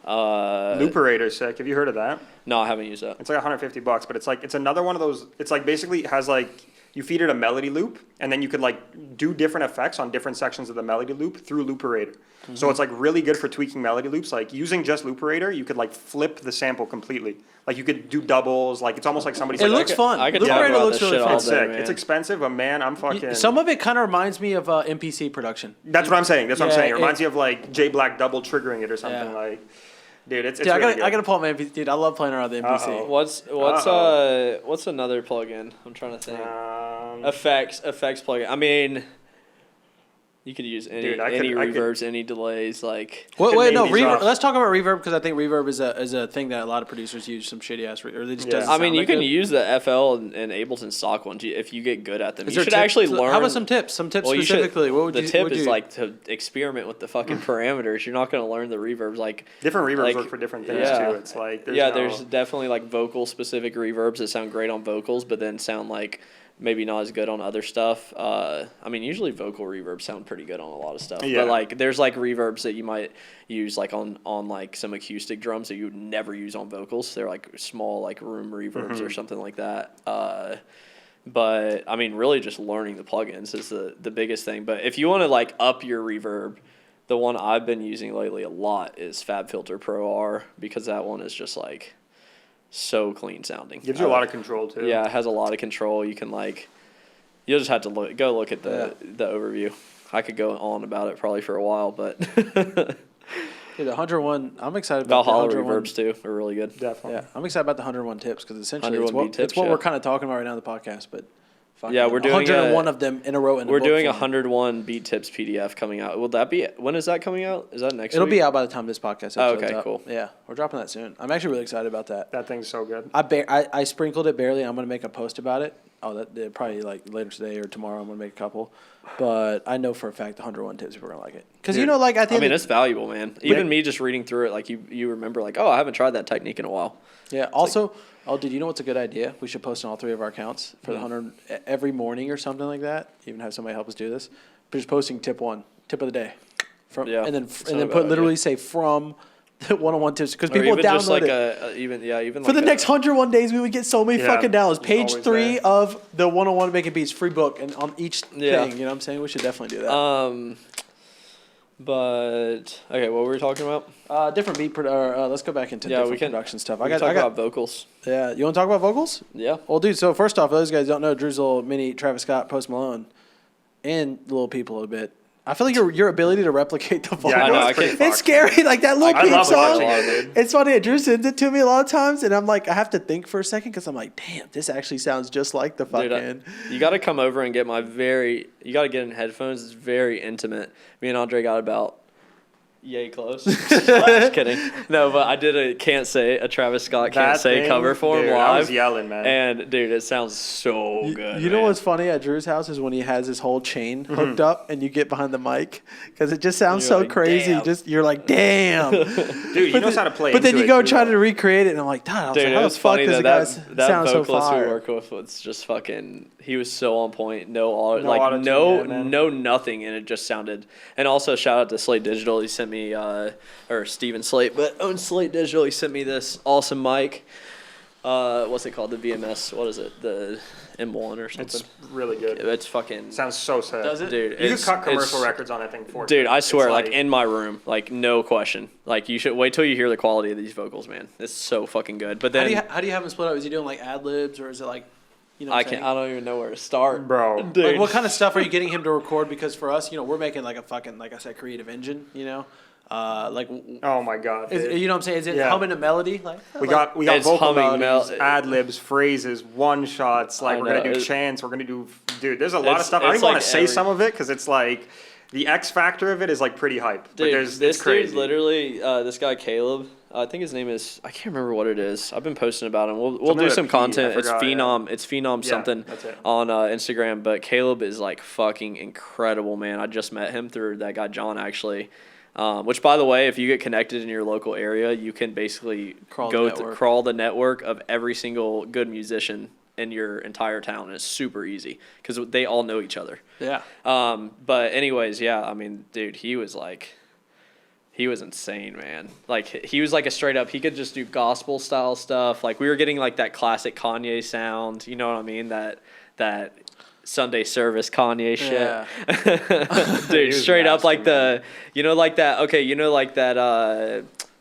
Looperator's sick. Have you heard of that? No, I haven't used that. It's like $150, but it's like it's another one of those. It's like basically it has like you feed it a melody loop, and then you could like do different effects on different sections of the melody loop through Looperator. So it's like really good for tweaking melody loops. Like using just Looperator, you could like flip the sample completely. Like you could do doubles. Like it's almost like somebody's. It like, looks fun. I could talk Looperator about looks this really shit fun. all It's day, sick. man. It's expensive, but man, I'm fucking. Some of it kind of reminds me of MPC production. That's what I'm saying. That's what I'm Yeah, saying. It reminds me of like J Black double triggering it or something Yeah. like. Dude, it's Dude, really I gotta pull up my MPC. Dude, I love playing around with the MPC. Uh-oh. What's another plugin? I'm trying to think. good. Effects plugin. I mean, you could use any Dude, I any could- reverbs, any delays. Like Wait, no, name these reverb. off. Let's talk about reverb because I think reverb is a thing that a lot of producers use some shitty ass or they just Yeah. doesn't I sound mean, you that can good. use the FL and Ableton stock ones if you get good at them. Is You there should tips? actually learn. How about some tips? Some tips Well, you should- specifically. What would the you? tip would is you- like to experiment with the fucking parameters. You're not going to learn the reverbs like. Different reverbs Like, work for different things yeah. too. It's like There's definitely like vocal specific reverbs that sound great on vocals, but then sound like maybe not as good on other stuff. I mean, usually vocal reverbs sound pretty good on a lot of stuff. Yeah. But like, there's like reverbs that you might use like on like some acoustic drums that you would never use on vocals. They're like small like room reverbs or something like that. But I mean, really just learning the plugins is the biggest thing. But if you want to like up your reverb, the one I've been using lately a lot is FabFilter Pro R because that one is just like so clean sounding. gives you a lot of control too. Yeah, it has a lot of control. You can like, you'll just have to look at the overview. I could go on about it probably for a while, but Dude, the 101. I'm excited about Valhalla the 101. reverbs too are really good. Definitely. Yeah, I'm excited about the 101 tips because essentially it's 101 what, beat tips, it's what yeah. we're kind of talking about right now in the podcast. But fucking Yeah, we're doing 101 of them in a row. We're doing a 101 beat tips PDF coming out. Will that be when is that coming out? Is that next It'll week? be out by the time this podcast. Oh, episode's okay, up. cool. Yeah, we're dropping that soon. I'm actually really excited about that. That thing's so good. I sprinkled it barely. I'm gonna make a post about it. Oh, that probably like later today or tomorrow. I'm gonna make a couple, but I know for a fact the 101 tips people are gonna like it because you Dude, know, like I I think mean, it's valuable, man. Even me just reading through it, like you remember, like, oh, I haven't tried that technique in a while. yeah. Also, dude, you know what's a good idea? We should post on all three of our accounts for the 100 every morning or something like that. Even have somebody help us do this. But just posting tip of the day, Yeah, and then that's and not then a put bad literally idea. say from the 101 tips because Or people even just download like it. even For the next 101 days, we would get so many Yeah, fucking downloads. it's Page always 3 there. of the 101 Making Beats free book, and on each Yeah. thing, you know what I'm saying? We should definitely do that. But okay, what were we talking about? Different beat. Let's go back into Yeah, different we can production stuff. We can talk about vocals. Yeah, you want to talk about vocals? Yeah. Well, dude. So first off, those guys don't know Drew's a little mini Travis Scott, Post Malone, and Little People a little bit. I feel like your ability to replicate the vocals. Yeah, I know, It's scary. Like that little I Peep love song. watching it, dude. It's funny. Drew sends it to me a lot of times, and I'm like, I have to think for a second because I'm like, damn, this actually sounds just like the fucking. Dude, you got to come over and get you got to get in headphones. It's very intimate. Me and Andre got about yay close. Just kidding. No, but I did a Travis Scott Can't Say cover for him dude, live. I was yelling, man. And dude, it sounds so good. You know what's funny at Drew's house is when he has his whole chain hooked up and you get behind the mic because it just sounds so like, crazy. damn. You're like, damn. Dude, he knows how to play. But then into you it, go too, try though. to recreate it, and I'm like, God, I was Dude, like, it how was the fuck funny does the guy that sound so vocalist we fire? worked with was just fucking. He was so on point. No auto, No like auto-tune, no yeah, man. no nothing, and it just sounded. And also shout out to Slate Digital. He sent me or Steven Slate, but owns Slate Digital. He sent me this awesome mic. What's it called? The VMS. What is it? The M1 or something. It's really good. It's fucking. Sounds so sick. Does it? Dude, You could it's- cut commercial it's- records on that thing for Dude, I swear, It's like in my room, like no question. Like you should wait till you hear the quality of these vocals, man. It's so fucking good. But then How do you have him split up? Is he doing like ad libs or is it like, you know? I don't even know where to start, Bro. Dude. Like what kind of stuff are you getting him to record? Because for us, we're making like a fucking, like I said, creative engine. Like. Oh my god. Dude. You know what I'm saying? Is it Yeah. humming a melody? Like We got It's vocal humming melodies, ad libs, phrases, one shots. Like I we're gonna know, do chants. We're gonna do. Dude, there's a lot of It's- stuff. I don't it's even want like to say every- some of it because it's like the X factor of it is like pretty hype. But Dude, there's this it's crazy. dude's literally this guy Caleb. I think his name is. I can't remember what it is. I've been posting about him. We'll Something do with a some P, content. I It's forgot, Phenom. It's Phenom Yeah, something that's it. on Instagram. But Caleb is like fucking incredible, man. I just met him through that guy John actually. Which, by the way, if you get connected in your local area, you can basically crawl the network of every single good musician in your entire town. And it's super easy because they all know each other. Yeah. But anyways, yeah, I mean, dude, he was insane, man. Like he was like a straight up, he could just do gospel style stuff. Like we were getting like that classic Kanye sound, you know what I mean? That Sunday service Kanye shit. Yeah. Dude, was straight up nasty, like man.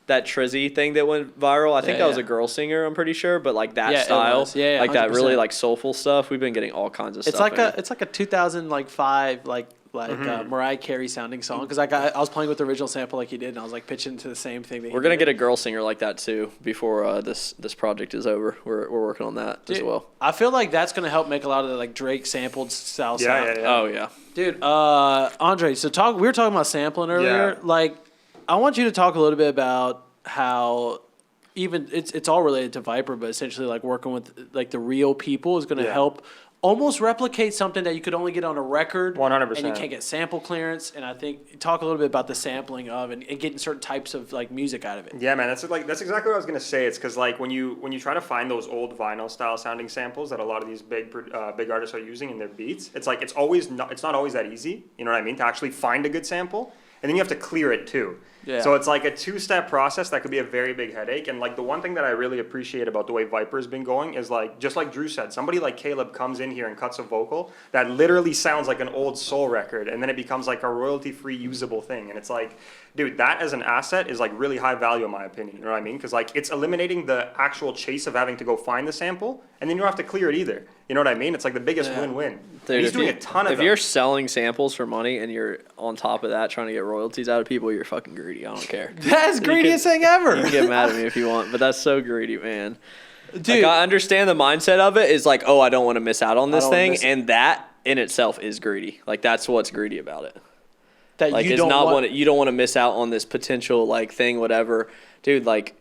that Trizzy thing that went viral. I think Yeah, that was yeah. a girl singer, I'm pretty sure, but like that Yeah, it style, was. Yeah, like that really 100%. like soulful stuff. We've been getting all kinds of It's stuff. like a 2005 Mariah Carey sounding song because I was playing with the original sample like he did and I was like pitching to the same thing. That We're gonna get a girl singer like that too before this project is over. We're working on that as well. I feel like that's gonna help make a lot of the like Drake sampled style sound. Yeah. Oh yeah, Dude, Andre, we were talking about sampling earlier. Yeah. Like, I want you to talk a little bit about how even it's all related to Viper, but essentially like working with like the real people is going to Yeah. help almost replicate something that you could only get on a record. 100%. And you can't get sample clearance. And I think talk a little bit about the sampling of and getting certain types of like music out of it. Yeah, man, that's exactly what I was gonna say. It's because like when you try to find those old vinyl style sounding samples that a lot of these big artists are using in their beats, it's like it's not always that easy. You know what I mean? To actually find a good sample, and then you have to clear it too. Yeah. So it's like a two-step process that could be a very big headache. And like the one thing that I really appreciate about the way Viper's been going is like, just like Drew said, somebody like Caleb comes in here and cuts a vocal that literally sounds like an old soul record, and then it becomes like a royalty-free usable thing. And it's like, dude, that as an asset is like really high value in my opinion. You know what I mean? Because like it's eliminating the actual chase of having to go find the sample, and then you don't have to clear it either. You know what I mean? It's like the biggest win-win. dude, And he's if doing you- a ton of If them. you're selling samples for money and you're on top of that trying to get royalties out of people, you're fucking greedy. I don't care. That's the greediest thing ever. You can get mad at me if you want, but that's so greedy, man. Dude, Like, I understand the mindset of it is like, oh, I don't want to miss out on this don't wanna thing, miss it. and that in itself is greedy. Like that's what's greedy about it. that Like you it's don't not want. you don't want to miss out on this potential like thing, whatever, dude. Like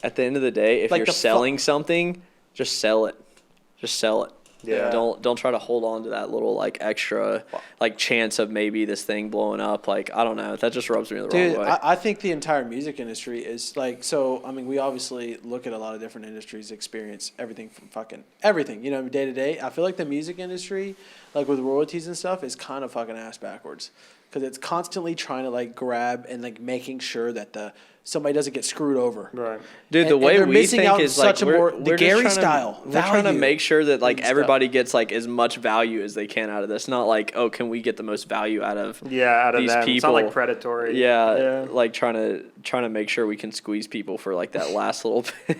at the end of the day, if Like you're the selling something, just sell it. Just sell it. Yeah. Don't try to hold on to that little like extra like chance of maybe this thing blowing up. Like I don't know. That just rubs me the Dude, wrong way. I think the entire music industry is like, so, I mean, we obviously look at a lot of different industries, experience everything from fucking everything, you know, day to day. I feel like the music industry, like with royalties and stuff, is kind of fucking ass backwards. because it's constantly trying to like grab and like making sure that somebody doesn't get screwed over. Right. Dude, the And way they're we missing think out is on like such a more- the we're just Gary trying to- style We're trying to value make sure that like and stuff. everybody gets like as much value as they can out of this. Not like, oh, can we get the most value out of Out of these them. people? It's not like predatory. Yeah, like trying to make sure we can squeeze people for like that last little bit.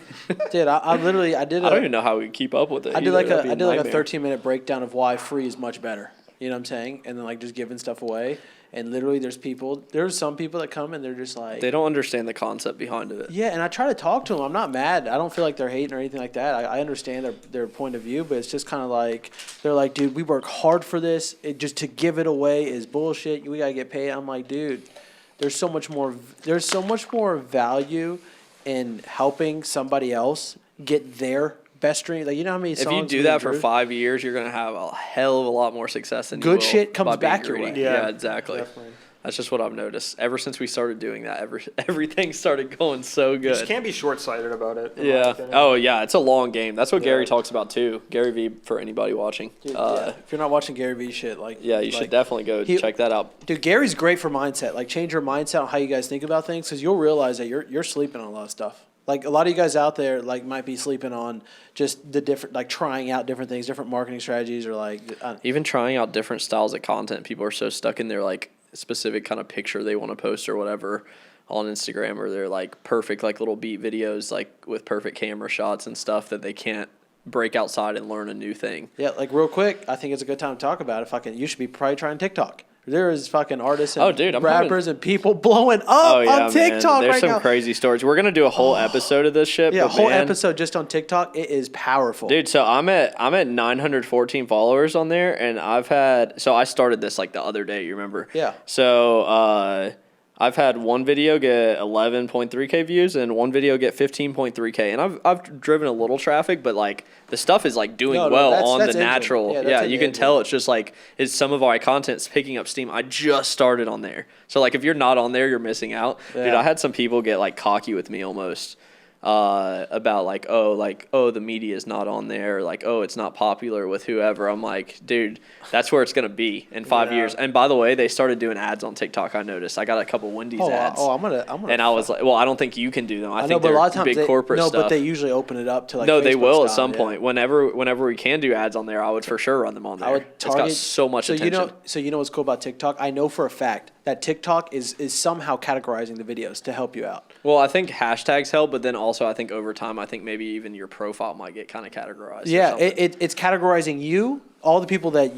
Dude, I literally I did I don't even know how we keep up with it. I did either. like That'd be I did like a nightmare. 13-minute breakdown of why free is much better. You know what I'm saying? And then like just giving stuff away. And literally there's some people that come and they're just like, They don't understand the concept behind it. yeah, and I try to talk to them. I'm not mad. I don't feel like they're hating or anything like that. I understand their point of view, but it's just kind of like, they're like, dude, we work hard for this. Just to give it away is bullshit. We got to get paid. I'm like, dude, there's so much more value in helping somebody else get their best dream. Like, you know how many songs If you do we that for drew? 5 years, you're gonna have a hell of a lot more success than you Good will shit comes by being back your greedy. way. Yeah, exactly. Definitely. That's just what I've noticed. Ever since we started doing that, everything started going so You just good. can't be short-sighted about it. in my Yeah. opinion. Oh, yeah. It's a long game. That's what Gary Yeah. talks about too. Gary V for anybody watching. Dude, yeah. If you're not watching Gary Vee shit, like, Yeah, you should like, definitely go check that out. Dude, Gary's great for mindset. Like, change your mindset on how you guys think about things, because you'll realize that you're sleeping on a lot of stuff. Like, a lot of you guys out there, like, might be sleeping on just the different, like, trying out different things, different marketing strategies, or like, Even trying out different styles of content, people are so stuck in their like specific kind of picture they want to post or whatever on Instagram, or they're like perfect like little beat videos like with perfect camera shots and stuff that they can't break outside and learn a new thing. yeah, like, real quick, I think it's a good time to talk about it. You should be probably trying TikTok. There is fucking artists and Oh, dude, I'm rappers and people blowing up on TikTok There's right some now. crazy stories. We're gonna do a whole episode of this shit. Yeah, a but whole man, episode just on TikTok. It is powerful. dude. So I'm at 914 followers on there, and I started this like the other day. You remember? Yeah. So I've had one video get 11.3K views and one video get 15.3K, and I've driven a little traffic, but like the stuff is like doing No, well that's on the engine. natural. Yeah, that's Yeah, in you the can tell engine. it's just like it's some of our content's picking up steam. I just started on there, so like if you're not on there, you're missing out. Dude, Yeah. I had some people get like cocky with me almost. About the media is not on there, like, oh, it's not popular with whoever. I'm like, dude, that's where it's gonna be in 5 Yeah. years. And by the way, they started doing ads on TikTok. I noticed. I got a couple Wendy's ads. I'm gonna. And I was like, well, I don't think you can do them. I I know, think but a they're lot of times big corporate no, stuff. but they usually open it up to like. No, they Facebook will at style, some yeah. point. Whenever we can do ads on there, I would for sure run them on there. I would It's target. got so much attention. You know what's cool about TikTok? I know for a fact that TikTok is somehow categorizing the videos to help you out. Well, I think hashtags help, but then also I think over time, I think maybe even your profile might get kind of categorized. or Yeah, something. it's categorizing you, all the people that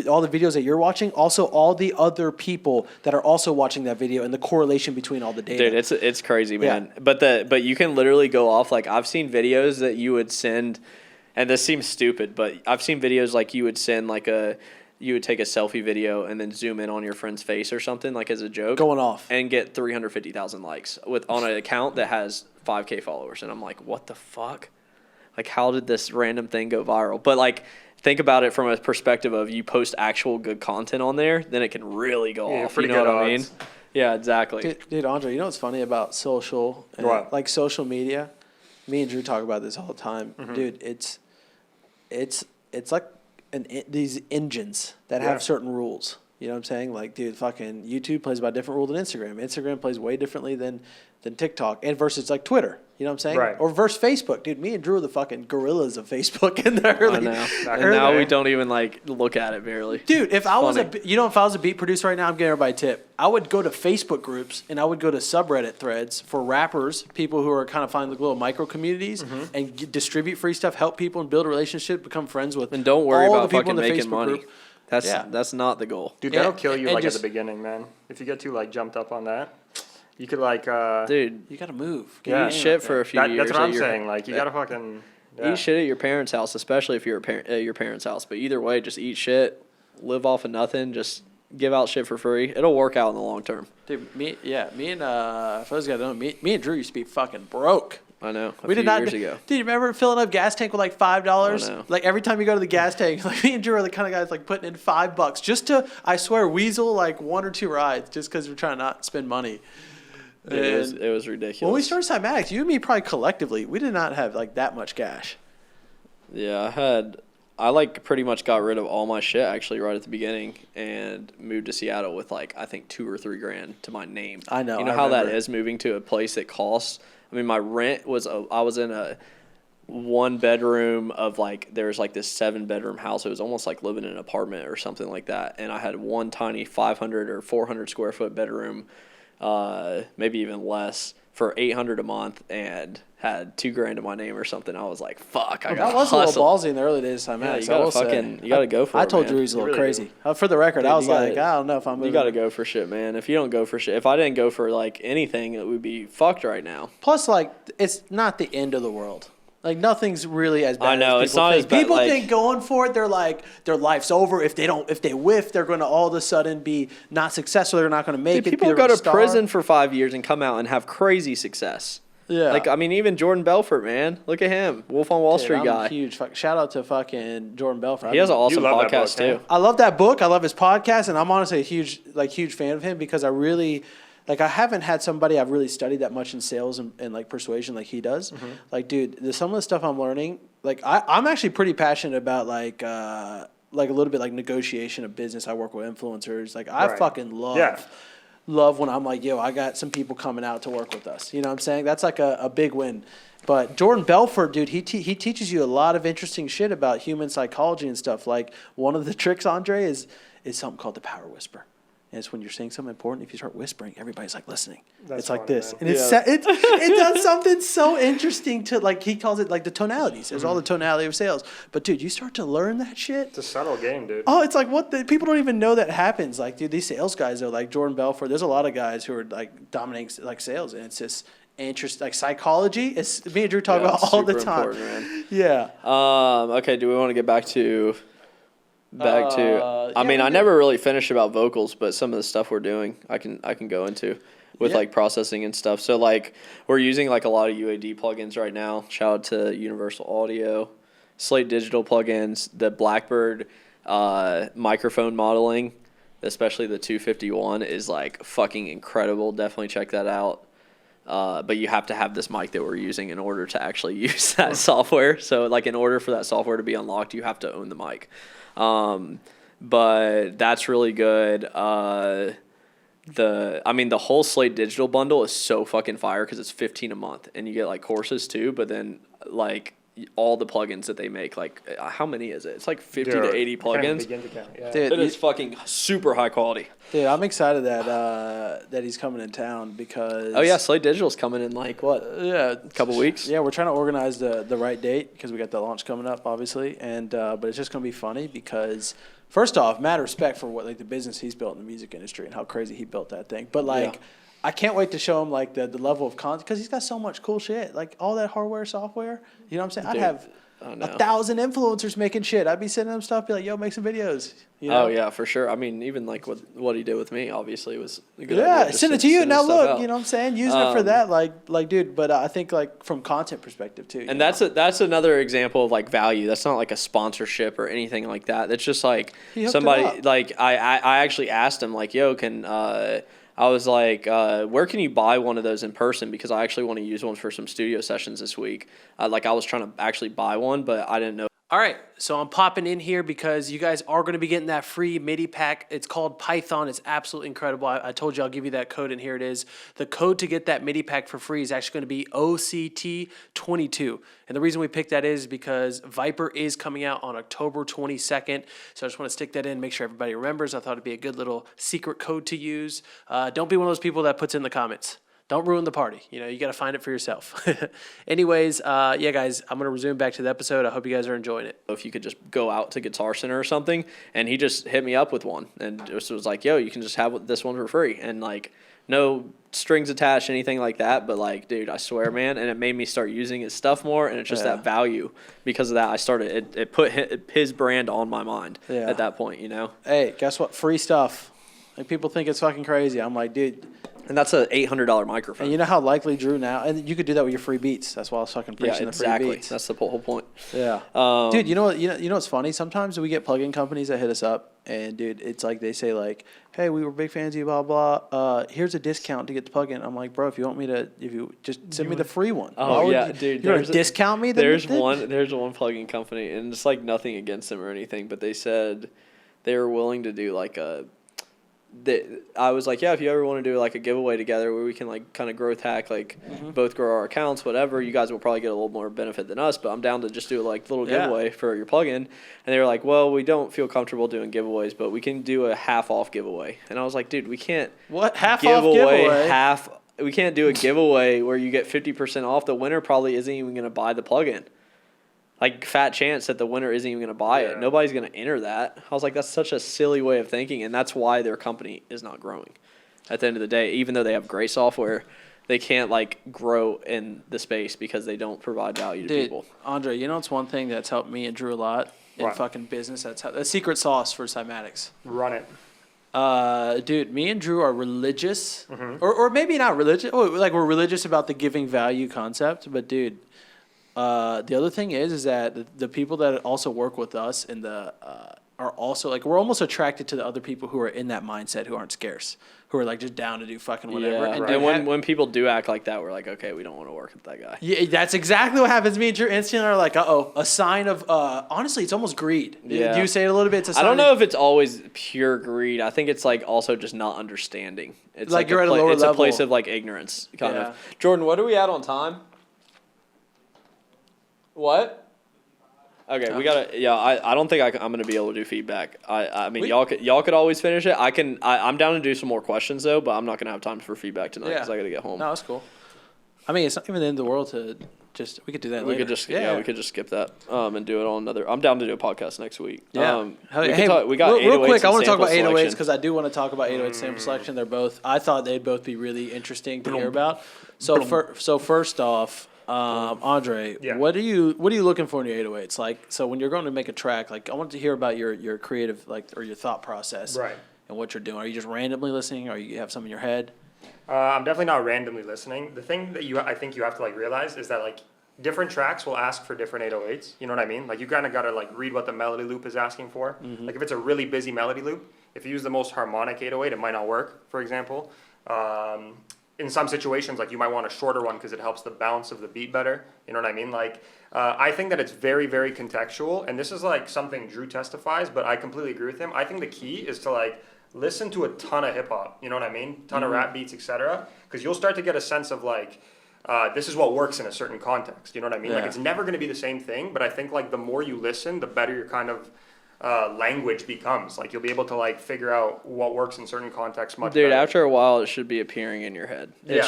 all the videos that you're watching, also all the other people that are also watching that video, and the correlation between all the data. Dude, it's crazy, man. Yeah. But you can literally go off like I've seen videos that you would send, and this seems stupid, but I've seen videos like you would send you would take a selfie video and then zoom in on your friend's face or something like as a joke, Going off. and get 350,000 likes on an account that has 5K followers, and I'm like, what the fuck? Like, how did this random thing go viral? But like, think about it from a perspective of you post actual good content on there, then it can really go Yeah, off. You pretty know good what I mean? odds. Yeah, exactly. Dude, Andre, you know what's funny about social, and What? like social media? Me and Drew talk about this all the time, Mm-hmm. dude. It's like these engines that Yeah. have certain rules. You know what I'm saying? Like, dude, fucking YouTube plays by a different rule than Instagram. Instagram plays way differently than TikTok, and versus like Twitter. You know what I'm saying? Right. Or versus Facebook, dude. Me and Drew are the fucking gorillas of Facebook in the early. I know. Back And in the now day. we don't even like look at it barely. Dude, if I was Funny. if I was a beat producer right now, I'm giving everybody a tip. I would go to Facebook groups and I would go to subreddit threads for rappers, people who are kind of finding like little micro communities, Mm-hmm. and distribute free stuff, help people, and build a relationship, become friends with. And don't worry all about the people fucking in the making Facebook money. group. That's Yeah. that's not the goal. Dude, Yeah, that'll kill you and like just- at the beginning, man. If you get too like jumped up on that, you could like Dude, You got to move. Yeah. eat shit for a few years. that's what at I'm your- saying. Like you gotta fucking Eat shit at your parents' house, especially if you're at your parents' house. But either way, just eat shit, live off of nothing, just give out shit for free. It'll work out in the long term. Dude, me and for those guys that don't know, me and Drew used to be fucking broke. I know. A We few did not. years ago. Dude, you remember filling up gas tank with like $5? I know. Like every time you go to the gas tank, like me and Drew are the kind of guys like putting in $5 just to, I swear, weasel like 1 or 2 rides just because we're trying not to spend money. It was ridiculous. When we started Cymatics, you and me probably collectively, we did not have like that much cash. Yeah, I like pretty much got rid of all my shit actually right at the beginning and moved to Seattle with like I think $2 or $3 grand to my name. I know. You know I how remember. that is moving to a place that costs. I mean, my rent was I was in a 1 bedroom of like there's like this 7 bedroom house. It was almost like living in an apartment or something like that. And I had one tiny 500 or 400 square foot bedroom, maybe even less, for $800 a month, and had $2 grand to my name or something. I was like, "Fuck, I got." That was a little ballsy in the early days of Yeah, Cymatics. you gotta go for it. I told man. Drew he's a little really crazy. For the record, Dude, I was you gotta- like, I don't know if I'm. You gotta go for shit, man. If you don't go for shit, if I didn't go for like anything, it would be fucked right now. Plus, like, it's not the end of the world. Like, nothing's really as bad. I know, as it's people not think. as bad, People like- think going for it, they're like their life's over. If they whiff, they're going to all of a sudden be not successful. They're not going to make Dude, it. people they're go gonna to starve. prison for 5 years and come out and have crazy success. Yeah. Like, I mean, even Jordan Belfort, man. Look at him. Wolf on Wall Dude, Street I'm guy. a huge shout out to fucking Jordan Belfort. He has an awesome love that podcast, book, too. I love that book. I love his podcast, and I'm honestly a huge fan of him because I really I haven't had somebody I've really studied that much in sales and like persuasion like he does. Mm-hmm. Like, dude, some of the stuff I'm learning, like I'm actually pretty passionate about like a little bit like negotiation of business. I work with influencers. Like I Right. fucking love when I'm like, yo, I got some people coming out to work with us. You know what I'm saying? That's like a big win. But Jordan Belfort, dude, he teaches you a lot of interesting shit about human psychology and stuff. Like one of the tricks, Andre, is something called the power whisper. And it's when you're saying something important, if you start whispering, everybody's like listening. That's it's like funny, this. man. And it does something so interesting to, like, he calls it like the tonalities. There's all the tonality of sales. But, dude, you start to learn that shit. It's a subtle game, dude. Oh, it's like people don't even know that happens. Like, dude, these sales guys are like Jordan Belfort. There's a lot of guys who are like dominating like sales, and it's just interesting. Like psychology, it's me and Drew talk about it's all the super time. important, man. Yeah. Okay, do we want to get back to yeah, I mean, we I do. never really finished about vocals, but some of the stuff we're doing, I can go into with Yeah. like processing and stuff. So like we're using like a lot of UAD plugins right now. Shout out to Universal Audio, Slate Digital plugins, the Blackbird microphone modeling, especially the 251 is like fucking incredible. Definitely check that out. But you have to have this mic that we're using in order to actually use that software. So like in order for that software to be unlocked, you have to own the mic. But that's really good. The whole Slate Digital bundle is so fucking fire because it's $15 a month and you get like courses too, but then like all the plugins that they make, like how many is it? It's like 50 to 80 I can't even plugins. begin to count, yeah. Dude, It is fucking super high quality. Dude, I'm excited that he's coming in town because. Oh yeah, Slate Digital's coming in like what? Yeah, A couple weeks? Yeah, we're trying to organize the right date because we got the launch coming up, obviously, and but it's just gonna be funny because first off, mad respect for what like the business he's built in the music industry and how crazy he built that thing. But like, Yeah. I can't wait to show him like the level of content because he's got so much cool shit, like all that hardware, software. You know what I'm saying? Dude, I'd have I know. 1,000 influencers making shit. I'd be sending them stuff, be like, yo, make some videos. You know? Oh yeah, for sure. I mean, even like what he did with me, obviously was a good Yeah, idea. Just send it to you. send Now his stuff look, out. you know what I'm saying? Using it for that, like, dude. But I think like from content perspective too. And that's another example of like value. That's not like a sponsorship or anything like that. That's just like He hooked it somebody up. like I actually asked him like, yo, I was like, where can you buy one of those in person? Because I actually want to use one for some studio sessions this week. I was trying to actually buy one, but I didn't know. All right, so I'm popping in here because you guys are going to be getting that free MIDI pack. It's called Python. It's absolutely incredible. I told you I'll give you that code, and here it is. The code to get that MIDI pack for free is actually going to be OCT22. And the reason we picked that is because Viper is coming out on October 22nd. So I just want to stick that in, make sure everybody remembers. I thought it'd be a good little secret code to use. Don't be one of those people that puts in the comments. Don't ruin the party. You know, you got to find it for yourself. Anyways, yeah, guys, I'm going to resume back to the episode. I hope you guys are enjoying it. If you could just go out to Guitar Center or something, and he just hit me up with one and just was like, yo, you can just have this one for free. And like, no strings attached, anything like that. But like, dude, I swear, man. And it made me start using his stuff more. And it's just that value. Because of that, I started, it put his brand on my mind at that point, you know? Hey, guess what? Free stuff. Like, people think it's fucking crazy. I'm like, dude, And that's a $800 microphone. And you know how likely Drew now, and you could do that with your free beats. That's why I was fucking preaching yeah, the free exactly. beats. That's the whole point. Yeah, dude. You know what's funny? Sometimes we get plugin companies that hit us up, and dude, it's like they say like, "Hey, we were big fans of you, blah blah. Here's a discount to get the plugin." I'm like, bro, if you just send me the free one. Oh yeah, dude. You're gonna discount me? There's one plugin company, and it's like nothing against them or anything, but they said they were willing to do like I was like, yeah, if you ever want to do like a giveaway together where we can like kind of growth hack, like both grow our accounts, whatever, you guys will probably get a little more benefit than us, but I'm down to just do like a little giveaway for your plugin. And they were like, well, we don't feel comfortable doing giveaways, but we can do a half off giveaway. And I was like, dude, we can't half off giveaway? We can't do a giveaway where you get 50% off. The winner probably isn't even going to buy the plugin. Like, fat chance that the winner isn't even going to buy it. Nobody's going to enter that. I was like, that's such a silly way of thinking, and that's why their company is not growing. At the end of the day, even though they have great software, they can't, like, grow in the space because they don't provide value to people. Andre, you know it's one thing that's helped me and Drew a lot in fucking business? That's the secret sauce for Cymatics. Run it. Dude, me and Drew are religious, or maybe not religious. Like, we're religious about the giving value concept, but, dude, the other thing is that the people that also work with us are also like, we're almost attracted to the other people who are in that mindset, who aren't scarce, who are like just down to do fucking whatever. Yeah, and when people do act like that, we're like, okay, we don't want to work with that guy. Yeah, that's exactly what happens. Me and Drew instantly are like, a sign of honestly, it's almost greed. Yeah. Do you say it a little bit? It's a sign I don't know if it's always pure greed. I think it's like also just not understanding. It's like you're at a lower level. It's a place of like ignorance, kind of. Jordan, what are we at on time? What? Okay, we gotta. Yeah, I don't think I'm gonna be able to do feedback. I mean, y'all could always finish it. I'm down to do some more questions though, but I'm not gonna have time for feedback tonight because I gotta get home. No, that's cool. I mean, it's not even the end of the world to we could do that. Later. We could just skip that and do it on another. I'm down to do a podcast next week. Yeah. We got real quick. I want to talk about 808s because I do want to talk about 808 sample selection. I thought they'd both be really interesting to hear about. So first off. Andre, what are you looking for in your 808s? Like, so when you're going to make a track, like, I want to hear about your creative, like, or your thought process, right? And what you're doing. Are you just randomly listening, or you have some in your head? I'm definitely not randomly listening. The thing that I think you have to like realize is that like different tracks will ask for different 808s. You know what I mean? Like, you kind of got to like read what the melody loop is asking for. Like, if it's a really busy melody loop, if you use the most harmonic 808, it might not work. For example. In some situations, like, you might want a shorter one because it helps the bounce of the beat better. You know what I mean? Like, I think that it's very, very contextual, and this is like something Drew testifies, but I completely agree with him. I think the key is to like listen to a ton of hip hop. You know what I mean? Ton of rap beats, etc. Because you'll start to get a sense of like, this is what works in a certain context. You know what I mean? Like, it's never going to be the same thing, but I think like the more you listen, the better your kind of language becomes. Like, you'll be able to like figure out what works in certain contexts much better. Dude, after a while, it should be appearing in your head. It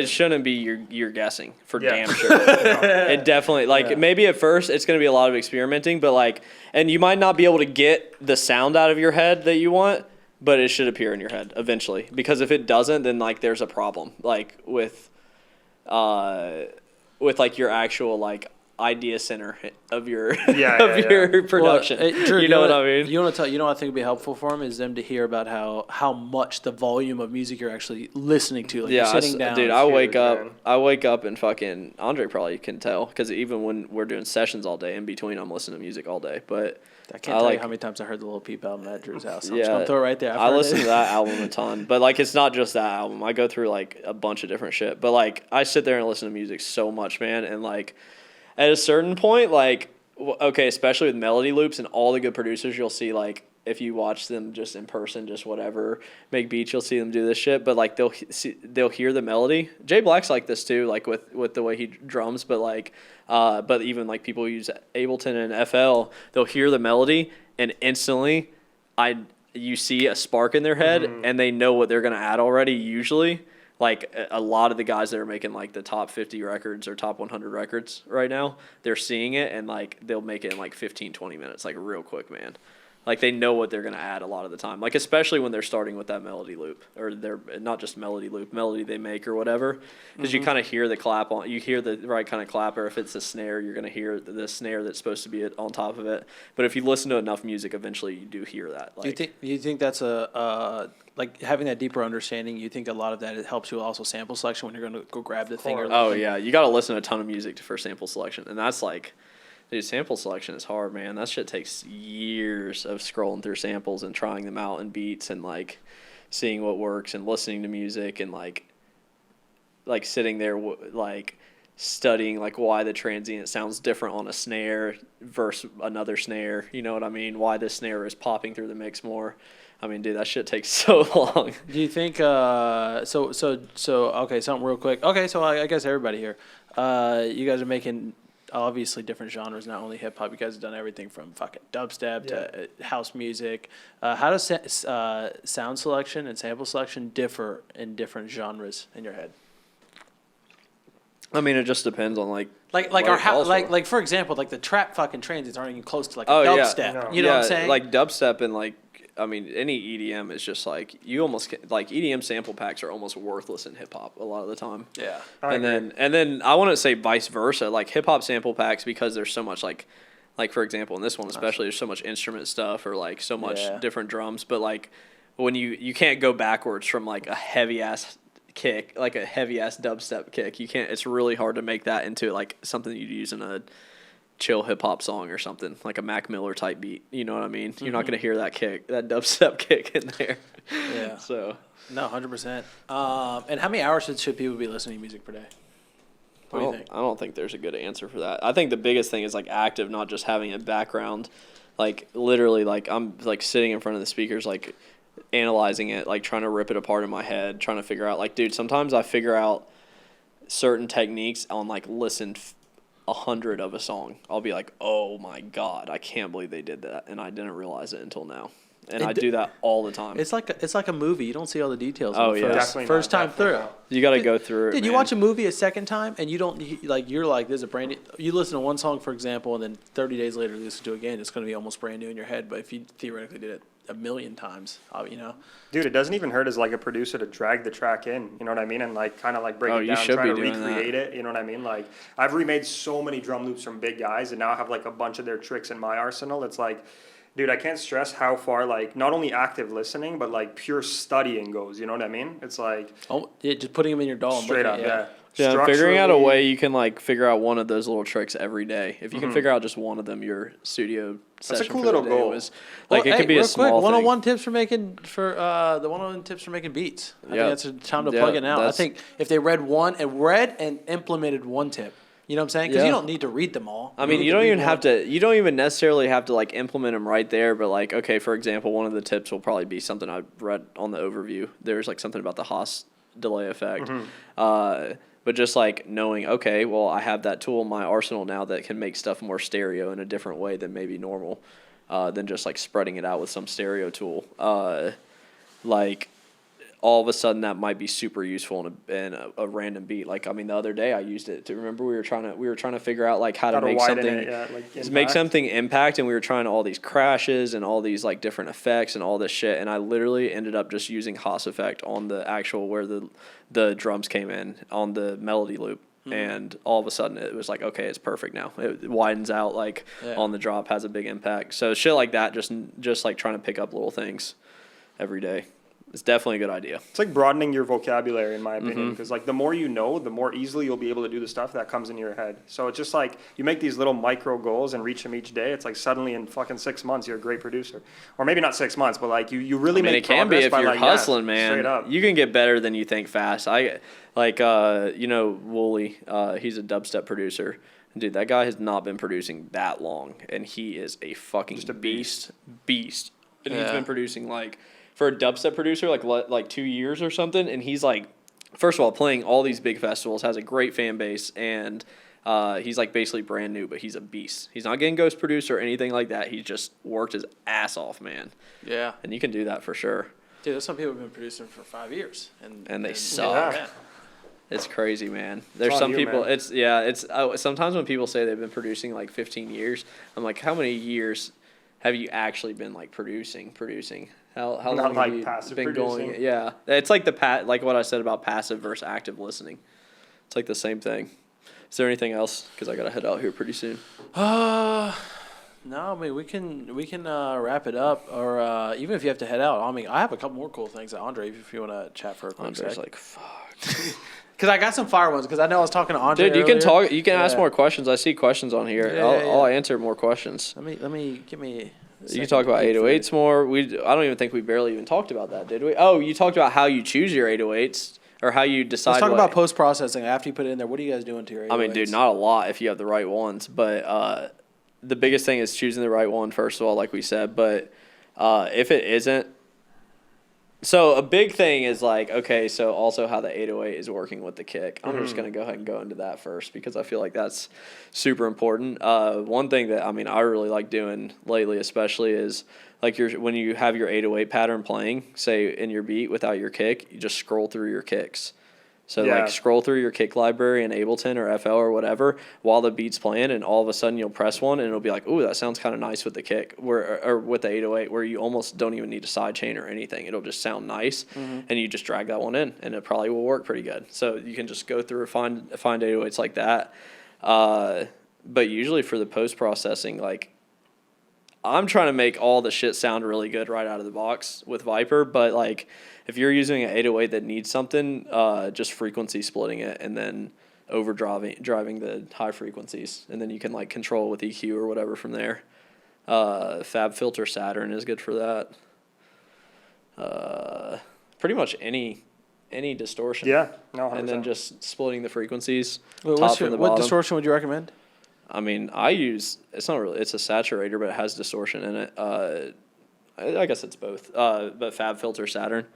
shouldn't be you're guessing for damn sure. It definitely maybe at first it's going to be a lot of experimenting, but like, and you might not be able to get the sound out of your head that you want, but it should appear in your head eventually. Because if it doesn't, then like there's a problem. Like with like your actual like idea center of your your production. Well, Drew, you know what I mean? You want to tell? You know what I think would be helpful for them is them to hear about how much the volume of music you're actually listening to. Like, you're sitting down. Dude, I wake up and fucking Andre probably can tell because even when we're doing sessions all day, in between I'm listening to music all day. But I can't tell you how many times I heard the Lil Peep album at Drew's house. So I'm just gonna throw it right there. I listen to that album a ton, but like it's not just that album. I go through like a bunch of different shit. But like I sit there and listen to music so much, man, and like. At a certain point, like, okay, especially with melody loops and all the good producers, you'll see, like, if you watch them just in person, just whatever, make beats, you'll see them do this shit. But, like, they'll hear the melody. Jay Black's like this, too, like, with the way he drums. But, like, but even, like, people who use Ableton and FL, they'll hear the melody, and instantly you see a spark in their head, and they know what they're going to add already, usually. Like, a lot of the guys that are making, like, the top 50 records or top 100 records right now, they're seeing it, and, like, they'll make it in, like, 15, 20 minutes, like, real quick, man. Like they know what they're gonna add a lot of the time. Like especially when they're starting with that melody loop, or they're not just melody loop, melody they make or whatever, because you kind of hear the clap on, you hear the right kind of clap, or if it's a snare, you're gonna hear the snare that's supposed to be on top of it. But if you listen to enough music, eventually you do hear that. Like, You think that's like having that deeper understanding? You think a lot of that it helps you also sample selection when you're going to go grab the thing? Or oh yeah, you got to listen to a ton of music for sample selection, and that's like. Dude, sample selection is hard, man. That shit takes years of scrolling through samples and trying them out and beats and like seeing what works and listening to music and like sitting there like studying like why the transient sounds different on a snare versus another snare. You know what I mean? Why this snare is popping through the mix more. I mean, dude, that shit takes so long. Do you think so okay, something real quick. Okay, so I guess everybody here, you guys are making obviously different genres, not only hip hop. You guys have done everything from fucking dubstep to house music. How does sound selection and sample selection differ in different genres in your head? I mean, it just depends on like for example, like the trap fucking transients aren't even close to like a dubstep. Yeah. No. You know what I'm saying? Like dubstep and like. I mean, any EDM is just like you almost like EDM sample packs are almost worthless in hip hop a lot of the time. Yeah, and then I want to say vice versa, like hip hop sample packs, because there's so much like for example in this one especially there's so much instrument stuff or like so much different drums, but like when you can't go backwards from like a heavy ass kick, like a heavy ass dubstep kick. You can't. It's really hard to make that into like something you'd use in a chill hip hop song or something, like a Mac Miller type beat. You know what I mean? You're not gonna hear that kick, that dubstep kick in there. Yeah. So. No, 100%. And how many hours should people be listening to music per day? What do you think? I don't think there's a good answer for that. I think the biggest thing is like active, not just having a background. Like literally, like I'm like sitting in front of the speakers, like analyzing it, like trying to rip it apart in my head, trying to figure out. Like, dude, sometimes I figure out certain techniques on like listen 100 of a song. I'll be like, oh my god, I can't believe they did that, and I didn't realize it until now. And I do that all the time. It's like a movie. You don't see all the details. Oh yeah, first time through. You got to go through it. Did you watch a movie a second time and you don't like? You're like, there's a brand new. You listen to one song, for example, and then 30 days later you listen to it again. It's going to be almost brand new in your head. But if you theoretically did it a million times, you know. Dude, it doesn't even hurt as like a producer to drag the track in. You know what I mean? And like kind of like break it down, try to recreate it. You know what I mean? Like I've remade so many drum loops from big guys, and now I have like a bunch of their tricks in my arsenal. It's like. Dude, I can't stress how far, like, not only active listening, but, like, pure studying goes. You know what I mean? It's like... Oh, yeah, just putting them in your DAW. Straight up, yeah. Yeah, figuring out a way you can, like, figure out one of those little tricks every day. If you can figure out just one of them, your studio session That's a cool little goal. Was, like, it could be a small thing. 101 tips for making, the 101 tips for making beats. I think that's a time to plug it now. I think if they read and implemented one tip, you know what I'm saying? Because you don't need to read them all. I mean, you don't even necessarily have to like implement them right there. But like, okay, for example, one of the tips will probably be something I read on the overview. There's like something about the Haas delay effect. But just like knowing, okay, well, I have that tool in my arsenal now that can make stuff more stereo in a different way than maybe normal, than just like spreading it out with some stereo tool. Like. All of a sudden that might be super useful in a random beat. Like, I mean, the other day I used it to remember we were trying to figure out like how to make something impact, and we were trying all these crashes and all these like different effects and all this shit, and I literally ended up just using Haas effect on the actual where the drums came in on the melody loop. And all of a sudden it was like, okay, it's perfect now. It widens out like on the drop, has a big impact. So shit like that, just like trying to pick up little things every day. It's definitely a good idea. It's like broadening your vocabulary, in my opinion, because like the more you know, the more easily you'll be able to do the stuff that comes into your head. So it's just like you make these little micro goals and reach them each day. It's like suddenly in fucking 6 months you're a great producer, or maybe not 6 months, but like you really make progress. It can be if you're like, hustling, man. Straight up. You can get better than you think fast. Wooly. He's a dubstep producer. Dude, that guy has not been producing that long, and he is a fucking just a beast. And he's been producing like. For a dubstep producer, like 2 years or something, and he's like, first of all, playing all these big festivals, has a great fan base, and he's like basically brand new, but he's a beast. He's not getting ghost produced or anything like that. He just worked his ass off, man. Yeah. And you can do that for sure. Dude, there's some people who've been producing for 5 years, and they suck. Yeah. It's crazy, man. There's some people. Man. Sometimes when people say they've been producing like 15 years, I'm like, how many years have you actually been like producing? How Not long like have you passive been producing. going? Yeah, it's like like what I said about passive versus active listening. It's like the same thing. Is there anything else? Because I gotta head out here pretty soon. No, I mean we can wrap it up, or even if you have to head out. I mean, I have a couple more cool things. Andre, if you want to chat for a quick Andre's sec. like, fuck. Because I got some fire ones. Because I know I was talking to Andre. Dude, you can earlier. talk. You can ask Yeah. more questions. I see questions on here. Yeah, I'll answer more questions. Let me give me. You can talk about 808s more. I don't even think we barely even talked about that, did we? Oh, you talked about how you choose your 808s or how you decide. Let's talk what, about post processing after you put it in there. What are you guys doing to your 808s? I mean, dude, not a lot if you have the right ones, but the biggest thing is choosing the right one first of all, like we said. But if it isn't, so a big thing is like, okay, so also how the 808 is working with the kick. I'm just gonna go ahead and go into that first because I feel like that's super important. One thing that I really like doing lately, especially, is like when you have your 808 pattern playing, say in your beat without your kick, you just scroll through your kicks. So Yeah. like scroll through your kick library in Ableton or FL or whatever while the beat's playing, and all of a sudden you'll press one and it'll be like, ooh, that sounds kind of nice with the kick, or with the 808, where you almost don't even need a sidechain or anything. It'll just sound nice, and you just drag that one in, and it probably will work pretty good. So you can just go through and find 808s like that. But usually for the post processing, like, I'm trying to make all the shit sound really good right out of the box with Viper, but like if you're using an 808 that needs something, just frequency splitting it and then driving the high frequencies, and then you can like control with EQ or whatever from there. Fab Filter Saturn is good for that. Pretty much any distortion. Yeah, no, 100%. And then just splitting the frequencies. Wait, top from the what bottom. distortion would you recommend? I mean, it's a saturator, but it has distortion in it. I guess it's both. But Fab Filter Saturn,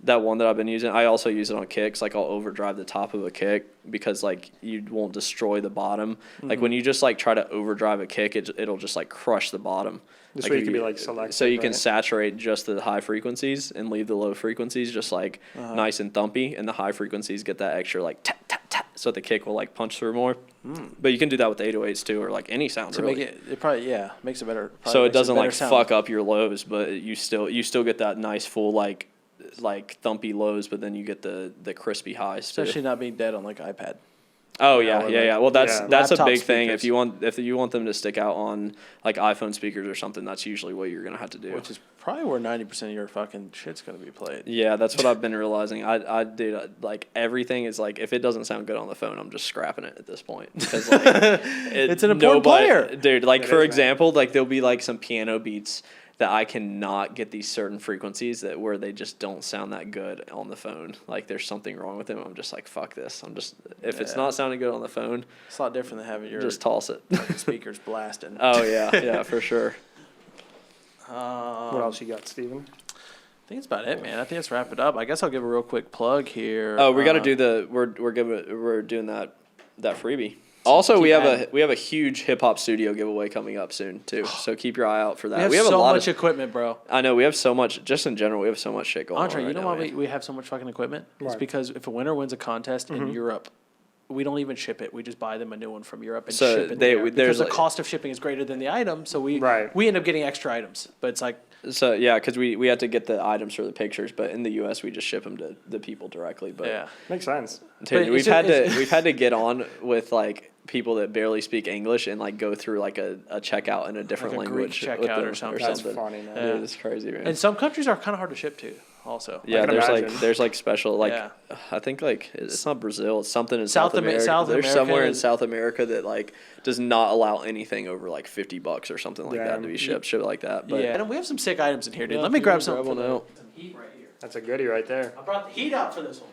that one that I've been using, I also use it on kicks. Like I'll overdrive the top of a kick because like you won't destroy the bottom. Like when you just like try to overdrive a kick, it'll just like crush the bottom. This Like way if you can be like selective. So you can right? saturate just the high frequencies and leave the low frequencies just like nice and thumpy, and the high frequencies get that extra like tap tap tap, so the kick will like punch through more. But you can do that with 808s too, or like any sound To really. make it probably makes it better. So Probably it makes doesn't better like sound. fuck up your lows, but you still get that nice full like thumpy lows, but then you get the crispy highs too. Especially not being dead on like iPad. Oh Yeah, yeah, or yeah, like- yeah. Well, that's yeah. a Laptop big thing. speakers. If you want them to stick out on like iPhone speakers or something, that's usually what you're gonna have to do. Which is probably where 90% of your fucking shit's gonna be played. Yeah, that's what I've been realizing. I do like everything is like if it doesn't sound good on the phone, I'm just scrapping it at this point because like It's an important player. dude. Like It for is, man. example, like there'll be like some piano beats that I cannot get these certain frequencies where they just don't sound that good on the phone. Like there's something wrong with them. I'm just like fuck this. If it's Yeah. not sounding good on the phone, It's a lot different than having your just toss it. speakers blasting. Oh yeah, for sure. What else you got, Steven? I think that's about it, man. I think let's wrap it up. I guess I'll give a real quick plug here. Oh, we got to do we're doing that freebie. Also, we have a huge hip hop studio giveaway coming up soon too. So keep your eye out for that. We have so a lot much of equipment, bro. I know we have so much. Just in general, we have so much shit going Andre, on. you know right why now, we have so much fucking equipment? It's Right. because if a winner wins a contest in Europe, we don't even ship it. We just buy them a new one from Europe and So ship it they- there. there's Because the like- cost of shipping is greater than the item, so we Right. end up getting extra items. But it's like, So yeah, because we had to get the items for the pictures, but in the U.S. we just ship them to the people directly. But yeah. Makes sense. dude, But we've it's just- we've had to get on with like people that barely speak English and like go through like a checkout in a different Like a language Greek with checkout them or something. That's funny, man. Yeah. Dude, it's crazy, man. And some countries are kind of hard to ship to, also. Yeah, can imagine. there's like special like Yeah. I think like it's not Brazil, it's something in South South America. South There's America somewhere in is- South America that like does not allow anything over like $50 or something like that to be shipped, shit like that. But Yeah, and we have some sick items in here, dude. Yeah, Let me if you grab wanna some. grab one out. Some heat right here. That's a goodie right there. I brought the heat out for this one.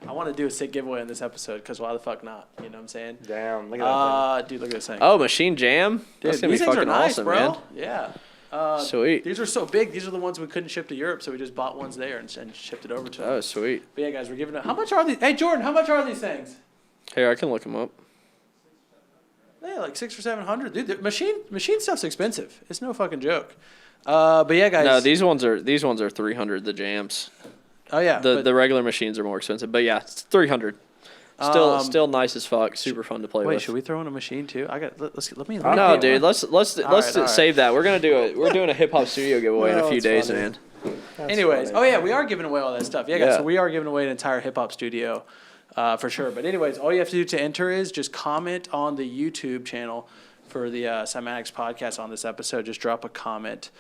I want to do a sick giveaway on this episode because why the fuck not? You know what I'm saying? Damn, look at that Dude, look at this thing. oh, Maschine Jam, that's Dude, gonna be these things are fucking nice, awesome, bro. man. Yeah. Sweet. These are so big. These are the ones we couldn't ship to Europe, so we just bought ones there and shipped it over to them. Oh, sweet. But yeah, guys, we're giving it. How much are these? Hey, Jordan, how much are these things? Here, I can look them up. Yeah, like $600 or $700. Dude, the machine stuff's expensive. It's no fucking joke. But yeah, guys. No, these ones are 300. The jams. Oh yeah. The regular machines are more expensive, but yeah, it's 300. Still nice as fuck. Super fun to play with. Wait, should we throw in a machine too? Let me. No, dude. Let's right. save that. We're doing a hip hop studio giveaway in a few days, funny. man. Anyways, funny. oh yeah, we are giving away all that stuff. Yeah, guys, Yeah. so we are giving away an entire hip hop studio, for sure. But anyways, all you have to do to enter is just comment on the YouTube channel for the Cymatics podcast on this episode. Just drop a comment,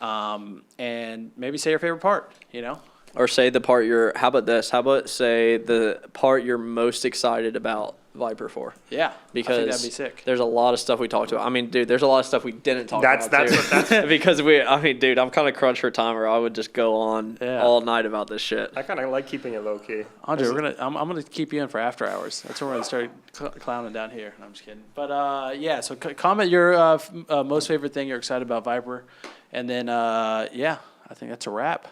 and maybe say your favorite part. You know. Or say the part how about this? How about say the part you're most excited about Viper for? Yeah, Because I think that'd be sick. there's a lot of stuff we talked about. I mean, dude, there's a lot of stuff we didn't talk That's about too. Because dude, I'm kind of crunched for time, or I would just go on all night about this shit. I kind of like keeping it low key. Andre, I'm gonna keep you in for after hours. That's where we're gonna start clowning down here. No, I'm just kidding. But yeah, so comment your most favorite thing you're excited about Viper, and then I think that's a wrap.